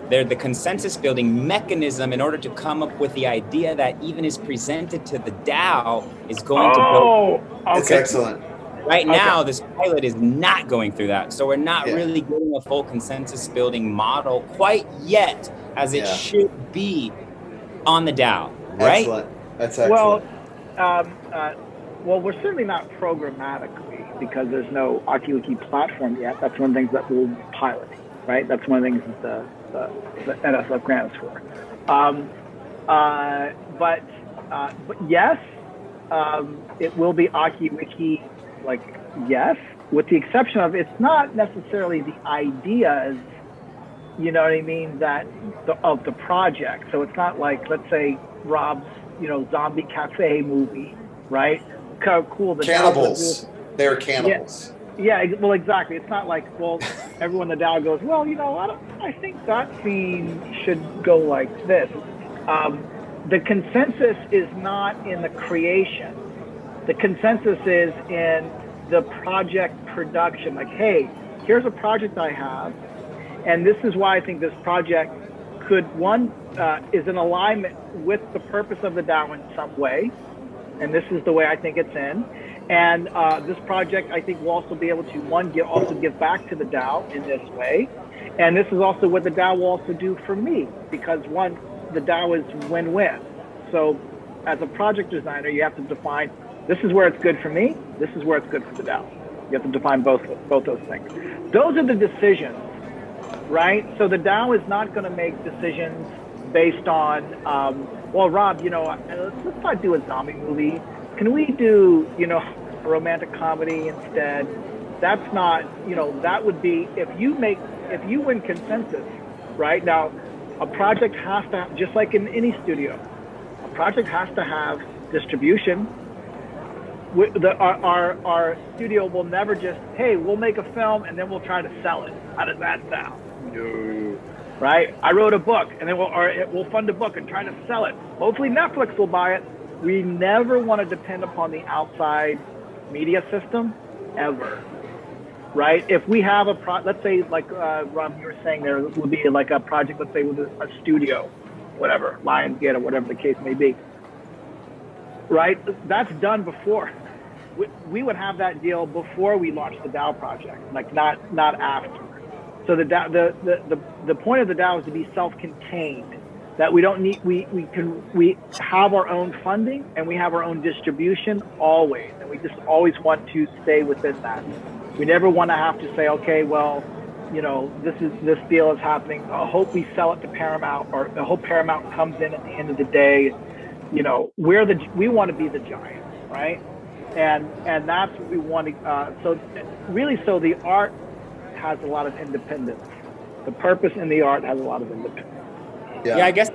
[SPEAKER 3] the consensus building mechanism in order to come up with the idea that even is presented to the DAO is going to build.
[SPEAKER 5] It's excellent.
[SPEAKER 3] Right now, this pilot is not going through that. So we're not really getting a full consensus building model quite yet, as it should be on the DAO, right?
[SPEAKER 5] Excellent. That's excellent.
[SPEAKER 1] Well, we're certainly not programmatically, because there's no AkiWiki platform yet. That's one of the things that we'll pilot, right? That's one of the things that the NSF grant is for. But yes, it will be AkiWiki. Like, yes, with the exception of it's not necessarily the ideas, you know what I mean, of the project. So it's not like, let's say, Rob's, zombie cafe movie, right? Cool. The
[SPEAKER 5] cannibals. They're cannibals.
[SPEAKER 1] Yeah, well, exactly. It's not like, well, everyone in the DAO goes, well, I think that scene should go like this. The consensus is not in the creation. The consensus is in the project production. Like, hey, here's a project I have, and this is why I think this project is in alignment with the purpose of the DAO in some way, and this is the way I think it's in. And this project, I think, will also be able to, also give back to the DAO in this way. And this is also what the DAO will also do for me, because the DAO is win-win. So as a project designer, you have to define, this is where it's good for me, this is where it's good for the DAO. You have to define both those things. Those are the decisions, right? So the DAO is not going to make decisions based on, well, Rob, let's not do a zombie movie. Can we do, a romantic comedy instead? That's not, that would be, if you win consensus, right? Now, a project has to, just like in any studio, a project has to have distribution. Our studio will never just, hey, we'll make a film and then we'll try to sell it. How does that sound? No. Right? I wrote a book and then we'll fund a book and try to sell it. Hopefully Netflix will buy it. We never want to depend upon the outside media system, ever. Right? If we have let's say, like Rob, you were saying, there would be like a project, let's say with a studio, whatever, Lionsgate or whatever the case may be. Right? That's done before. We would have that deal before we launched the DAO project, like not after. So the point of the DAO is to be self-contained, that we don't need, we have our own funding and we have our own distribution always, and we just always want to stay within that. We never want to have to say, okay, well, this deal is happening. I hope we sell it to Paramount, or I hope Paramount comes in at the end of the day. We want to be the giant, right? And that's what we want to. So the art has a lot of independence. The purpose in the art has a lot of independence.
[SPEAKER 3] Yeah, I guess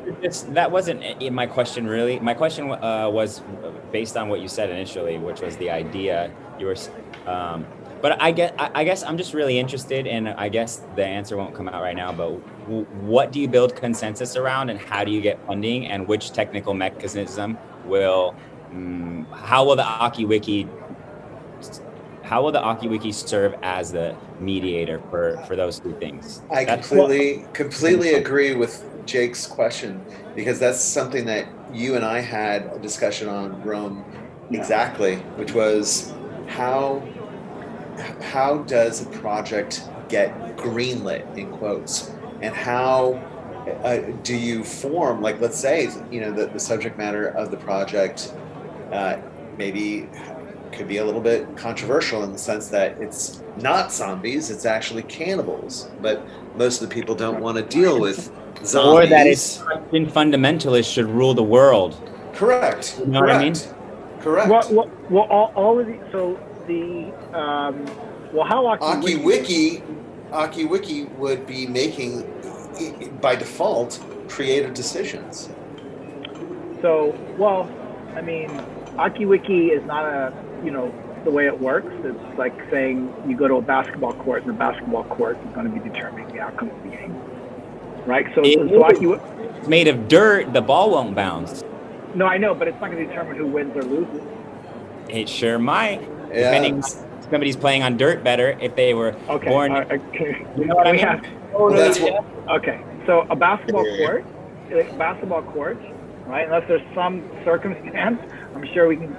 [SPEAKER 3] that wasn't my question, really. My question was based on what you said initially, which was the idea you were. But I guess I'm just really interested, and I guess the answer won't come out right now. But what do you build consensus around, and how do you get funding, and which technical mechanism will? How will the AkiWiki serve as the mediator for those two things?
[SPEAKER 5] I completely agree with Jake's question, because that's something that you and I had a discussion on, Rome, exactly, which was how does a project get greenlit, in quotes, and how do you form, like, let's say, the subject matter of the project maybe could be a little bit controversial in the sense that it's not zombies, it's actually cannibals. But most of the people don't want to deal with zombies.
[SPEAKER 3] Or that it's Christian fundamentalists should rule the world.
[SPEAKER 5] Correct.
[SPEAKER 3] You know what I mean?
[SPEAKER 5] Correct.
[SPEAKER 1] Well, all of the how
[SPEAKER 5] AkiWiki would be making, by default, creative decisions.
[SPEAKER 1] So, well, I mean, AkiWiki is not the way it works. It's like saying you go to a basketball court, and the basketball court is going to be determining the outcome of the game, right? So
[SPEAKER 3] it's made of dirt. The ball won't bounce.
[SPEAKER 1] No, I know, but it's not going to determine who wins or loses.
[SPEAKER 3] It sure might.
[SPEAKER 5] Yeah.
[SPEAKER 3] Depending on somebody's playing on dirt better if they were born. You know what I mean?
[SPEAKER 1] Okay, so a basketball court, right? Unless there's some circumstance, I'm sure we can.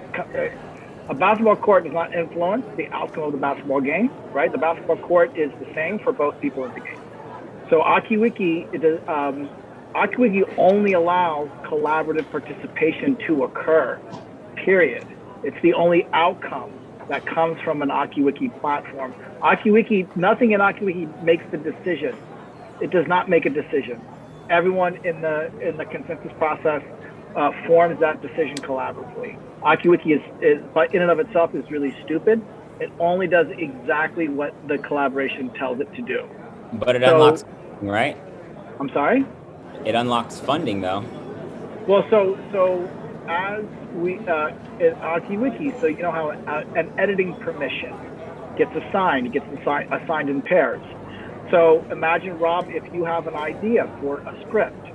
[SPEAKER 1] A basketball court does not influence the outcome of the basketball game, right? The basketball court is the same for both people in the game. So AkiWiki only allows collaborative participation to occur, period. It's the only outcome that comes from an AkiWiki platform. Nothing in AkiWiki makes the decision. It does not make a decision. Everyone in the consensus process forms that decision collaboratively. AkiWiki is in and of itself is really stupid. It only does exactly what the collaboration tells it to do.
[SPEAKER 3] But it unlocks, right?
[SPEAKER 1] I'm sorry?
[SPEAKER 3] It unlocks funding, though.
[SPEAKER 1] Well, so as we in AkiWiki, so you know how an editing permission gets assigned in pairs. So imagine, Rob, if you have an idea for a script.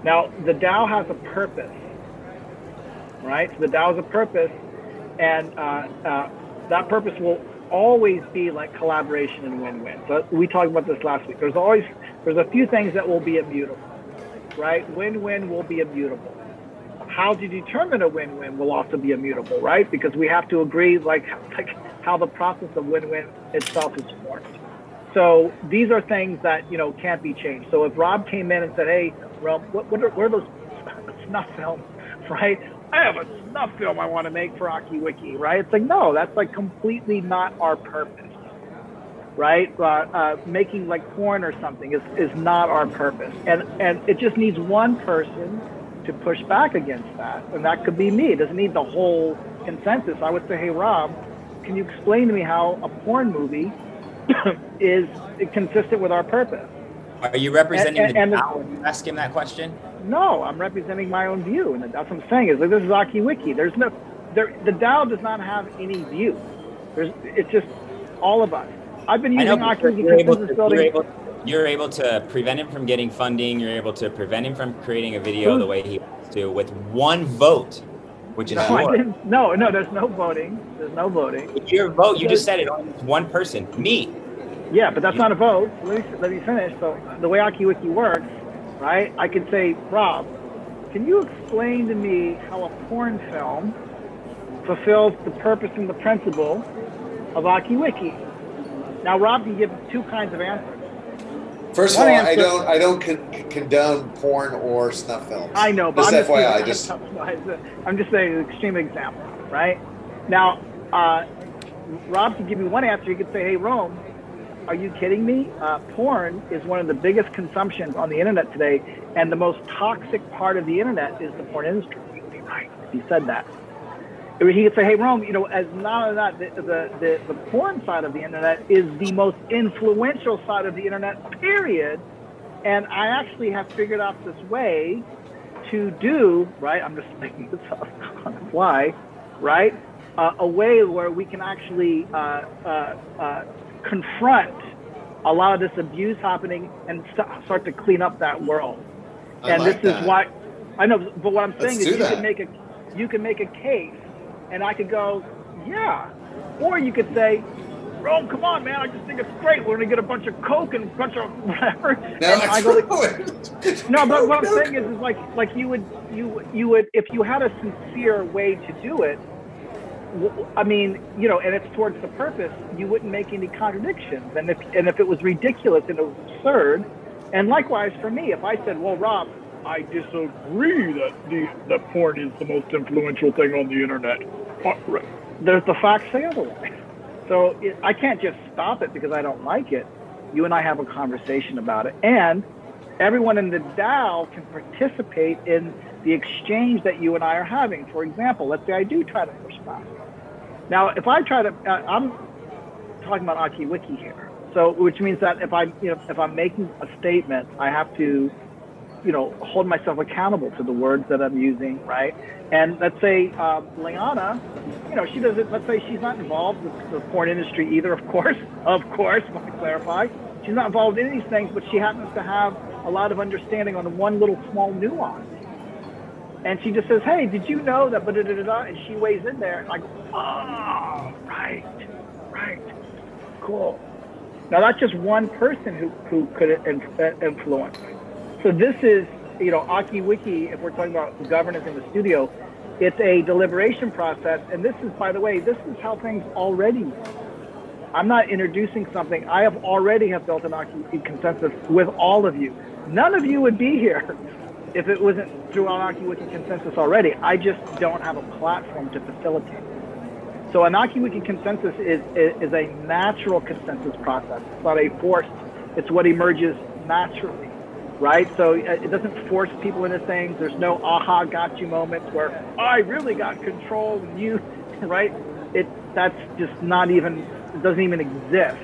[SPEAKER 1] Now, the DAO has a purpose, right? So the DAO has a purpose, and that purpose will always be like collaboration and win-win. So we talked about this last week. There's a few things that will be immutable, right? Win-win will be immutable. How to determine a win-win will also be immutable, right? Because we have to agree like how the process of win-win itself is formed. So these are things that can't be changed. So if Rob came in and said, "Hey, Rob, what are those snuff films?" Right? I have a snuff film I want to make for AkiWiki, right? It's like, no, that's like completely not our purpose, right? Making like porn or something is not our purpose, and it just needs one person to push back against that, and that could be me. It doesn't need the whole consensus. I would say, "Hey, Rob, can you explain to me how a porn movie is consistent with our purpose?"
[SPEAKER 3] Are you representing the DAO when you ask him that question?
[SPEAKER 1] No, I'm representing my own view, and that's what I'm saying. Is like, this is AkiWiki. The DAO does not have any view. It's just all of us. I've been using AkiWiki consensus building.
[SPEAKER 3] You're able to prevent him from getting funding. You're able to prevent him from creating a video the way he wants to with one vote, which is yours.
[SPEAKER 1] No, there's no voting. There's no voting.
[SPEAKER 3] It's your vote. You just said it. Only one person, me.
[SPEAKER 1] Yeah, but that's not a vote. Let me finish. So the way AkiWiki works, right? I could say, "Rob, can you explain to me how a porn film fulfills the purpose and the principle of AkiWiki?" Now, Rob can give two kinds of answers.
[SPEAKER 5] First of all, I don't condone porn or snuff films.
[SPEAKER 1] I know, but
[SPEAKER 5] just
[SPEAKER 1] I'm just saying an extreme example, right? Now, Rob can give you one answer. He could say, "Hey, Rome, are you kidding me? Porn is one of the biggest consumptions on the internet today, and the most toxic part of the internet is the porn industry." He'd be right if he said that. He could say, "Hey, Rome, as not only that, the porn side of the internet is the most influential side of the internet, period. And I actually have figured out this way to do," right? I'm just making this up on the fly, right? A way where we can actually confront a lot of this abuse happening and start to clean up that world. And this is why I know. But what I'm saying is, you can make a case. And I could go, "Yeah," or you could say, "Rome, come on, man! I just think it's great. We're gonna get a bunch of coke and a bunch of whatever." No, but what I'm saying is like you would if you had a sincere way to do it. I mean, and it's towards the purpose. You wouldn't make any contradictions. And if it was ridiculous and absurd, and likewise for me, if I said, "Well, Rob, I disagree that that porn is the most influential thing on the internet. There's the facts say otherwise. So I can't just stop it because I don't like it. You and I have a conversation about it. And everyone in the DAO can participate in the exchange that you and I are having. For example, let's say I do try to push back. Now, if I try to, I'm talking about Aki Wiki here. So, which means that if I'm making a statement, I have to, hold myself accountable to the words that I'm using, right? And let's say Leona, she doesn't. Let's say she's not involved with the porn industry either. Of course, want to clarify, she's not involved in these things, but she happens to have a lot of understanding on one little small nuance. And she just says, "Hey, did you know that?" And she weighs in there, and I go, "Oh, right, cool." Now that's just one person who could influence. So this is, Aki Wiki, if we're talking about governance in the studio, it's a deliberation process. And this is, by the way, this is how things already work. I'm not introducing something. I already have built an Aki Wiki consensus with all of you. None of you would be here if it wasn't through an Aki Wiki consensus already. I just don't have a platform to facilitate it. So an Aki Wiki consensus is a natural consensus process. It's not a forced, it's what emerges naturally. Right? So it doesn't force people into things. There's no aha, got you moments where I really got control and you, right? That's just not even, it doesn't even exist.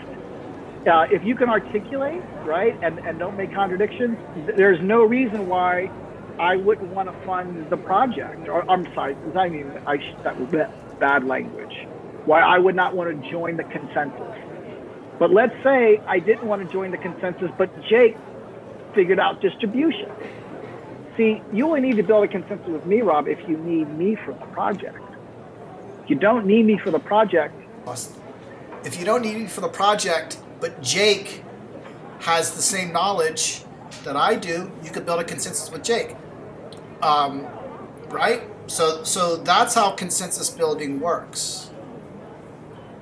[SPEAKER 1] If you can articulate, right, and don't make contradictions, there's no reason why I wouldn't want to fund the project. Or I'm sorry, that was bad language. Why I would not want to join the consensus. But let's say I didn't want to join the consensus, but Jake figured out distribution. See, you only need to build a consensus with me, Rob, if you need me for the project. If you don't need me for the project.
[SPEAKER 7] If you don't need me for the project, but Jake has the same knowledge that I do, you could build a consensus with Jake. Right? So that's how consensus building works.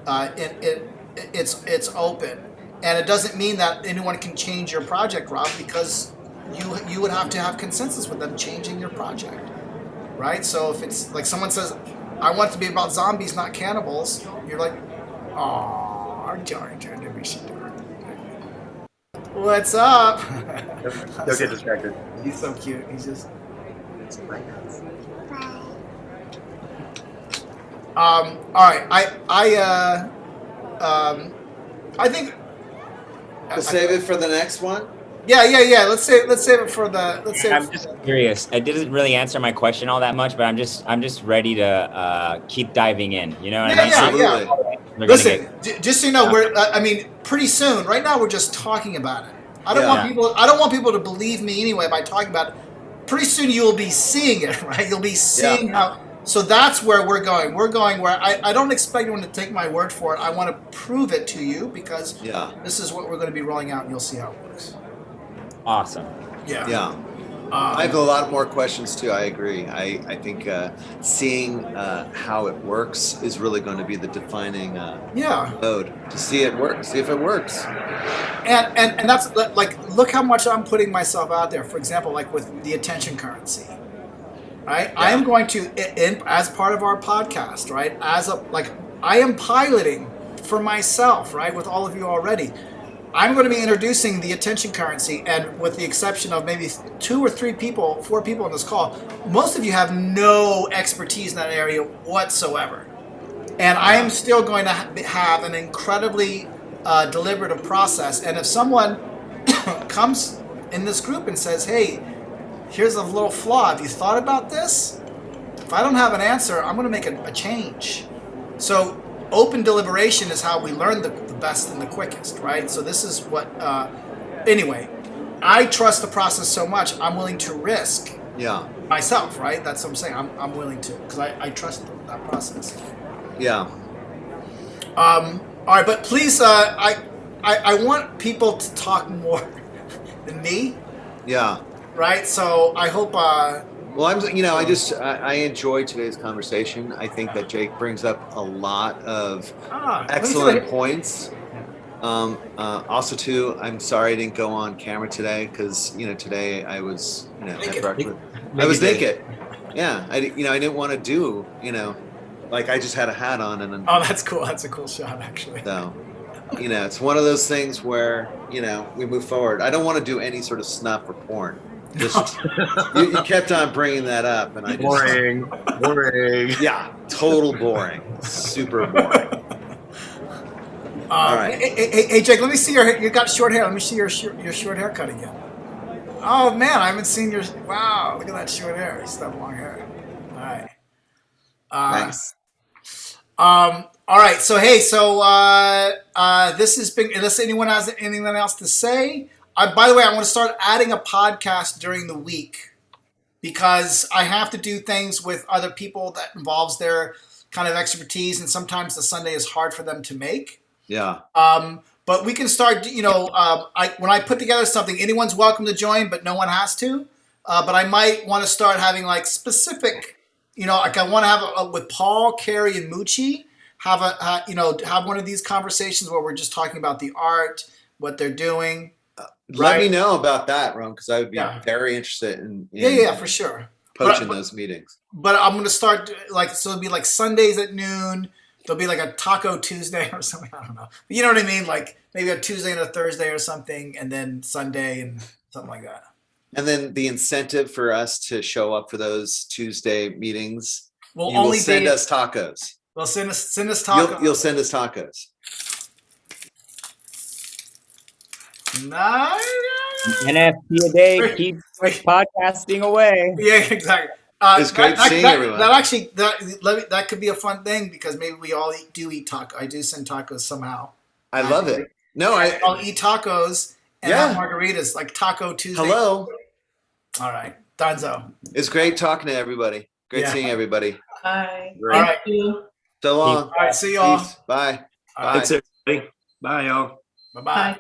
[SPEAKER 7] It's open. And it doesn't mean that anyone can change your project, Rob, because you would have to have consensus with them changing your project, right? So if it's like someone says, I want it to be about zombies, not cannibals, you're like, oh, what's up?
[SPEAKER 6] Don't get distracted.
[SPEAKER 7] He's so cute. He's just... all right. I think...
[SPEAKER 5] We'll save it for the next one.
[SPEAKER 7] Yeah. Let's save it for the.
[SPEAKER 3] I'm just curious. It didn't really answer my question all that much, but I'm just ready to keep diving in. You know what I mean?
[SPEAKER 7] Yeah. Listen, just so you know, we're. Pretty soon. Right now, we're just talking about it. I don't want people to believe me anyway by talking about it. Pretty soon, you will be seeing it. Right? You'll be seeing how. So that's where we're going. We're going where I don't expect anyone to take my word for it. I want to prove it to you because this is what we're going to be rolling out, and you'll see how it works.
[SPEAKER 3] Awesome.
[SPEAKER 7] Yeah.
[SPEAKER 5] I have a lot more questions too. I agree. I think seeing how it works is really going to be the defining mode to see it work, see if it works.
[SPEAKER 7] And that's like, look how much I'm putting myself out there. For example, like with the attention currency. Right, I am going to, as part of our podcast, right? I am piloting for myself, right? With all of you already, I'm going to be introducing the attention currency, and with the exception of maybe 2 or 3 people, 4 people on this call, most of you have no expertise in that area whatsoever, and I am still going to have an incredibly deliberative process. And if someone comes in this group and says, "Hey, here's a little flaw. Have you thought about this?" If I don't have an answer, I'm going to make a change. So open deliberation is how we learn the best and the quickest, right? So this is what, anyway, I trust the process so much, I'm willing to risk myself, right? That's what I'm saying. I'm willing to, because I trust that process.
[SPEAKER 5] Yeah.
[SPEAKER 7] All right, but please, I want people to talk more than me.
[SPEAKER 5] Yeah.
[SPEAKER 7] Right, so I hope.
[SPEAKER 5] Well, I enjoy today's conversation. I think that Jake brings up a lot of excellent points. Also, too, I'm sorry I didn't go on camera today because today I was at breakfast. I was naked. Yeah, I didn't want to do like I just had a hat on and then.
[SPEAKER 7] Oh, that's cool. That's a cool shot, actually.
[SPEAKER 5] So, it's one of those things where we move forward. I don't want to do any sort of snuff or porn. Just you kept on bringing that up, and I just
[SPEAKER 6] Boring.
[SPEAKER 5] yeah, total boring, super boring. All right.
[SPEAKER 7] Hey, Jake, let me see your hair. You got short hair. Let me see your short haircut again. Oh, man, I haven't seen your... Wow, look at that short hair. You still have long hair. All right.
[SPEAKER 5] Nice.
[SPEAKER 7] All right. So, hey, this has been... Unless anyone has anything else to say. By the way, I want to start adding a podcast during the week because I have to do things with other people that involves their kind of expertise, and sometimes the Sunday is hard for them to make.
[SPEAKER 5] Yeah.
[SPEAKER 7] But we can start, when I put together something, anyone's welcome to join, but no one has to. But I might want to start having like specific, like I want to have with Paul, Carrie, and Moochie, have one of these conversations where we're just talking about the art, what they're doing.
[SPEAKER 5] Let me know about that, Ron, because I would be very interested in
[SPEAKER 7] for sure.
[SPEAKER 5] poaching those meetings.
[SPEAKER 7] But I'm going to start it'll be like Sundays at noon. There'll be like a Taco Tuesday or something. I don't know. But you know what I mean? Like maybe a Tuesday and a Thursday or something, and then Sunday and something like that.
[SPEAKER 5] And then the incentive for us to show up for those Tuesday meetings,
[SPEAKER 7] We'll
[SPEAKER 5] you will send us tacos.
[SPEAKER 7] Well, send us tacos.
[SPEAKER 5] You'll send us tacos.
[SPEAKER 7] Nice.
[SPEAKER 3] NFT a day, keep podcasting away.
[SPEAKER 7] Yeah, exactly.
[SPEAKER 5] It's great seeing everyone.
[SPEAKER 7] That could be a fun thing because maybe we all do eat taco. I do send tacos somehow.
[SPEAKER 5] I love it. No,
[SPEAKER 7] I'll eat tacos and have margaritas like Taco Tuesday.
[SPEAKER 5] Hello.
[SPEAKER 7] All right, Donzo.
[SPEAKER 5] It's great talking to everybody. Great seeing everybody.
[SPEAKER 8] Bye.
[SPEAKER 7] All right.
[SPEAKER 8] Thank you.
[SPEAKER 5] So long.
[SPEAKER 7] All right, see y'all.
[SPEAKER 5] Peace. Bye.
[SPEAKER 7] All right.
[SPEAKER 9] Thanks, everybody. Bye, y'all.
[SPEAKER 7] Bye-bye.
[SPEAKER 8] Bye.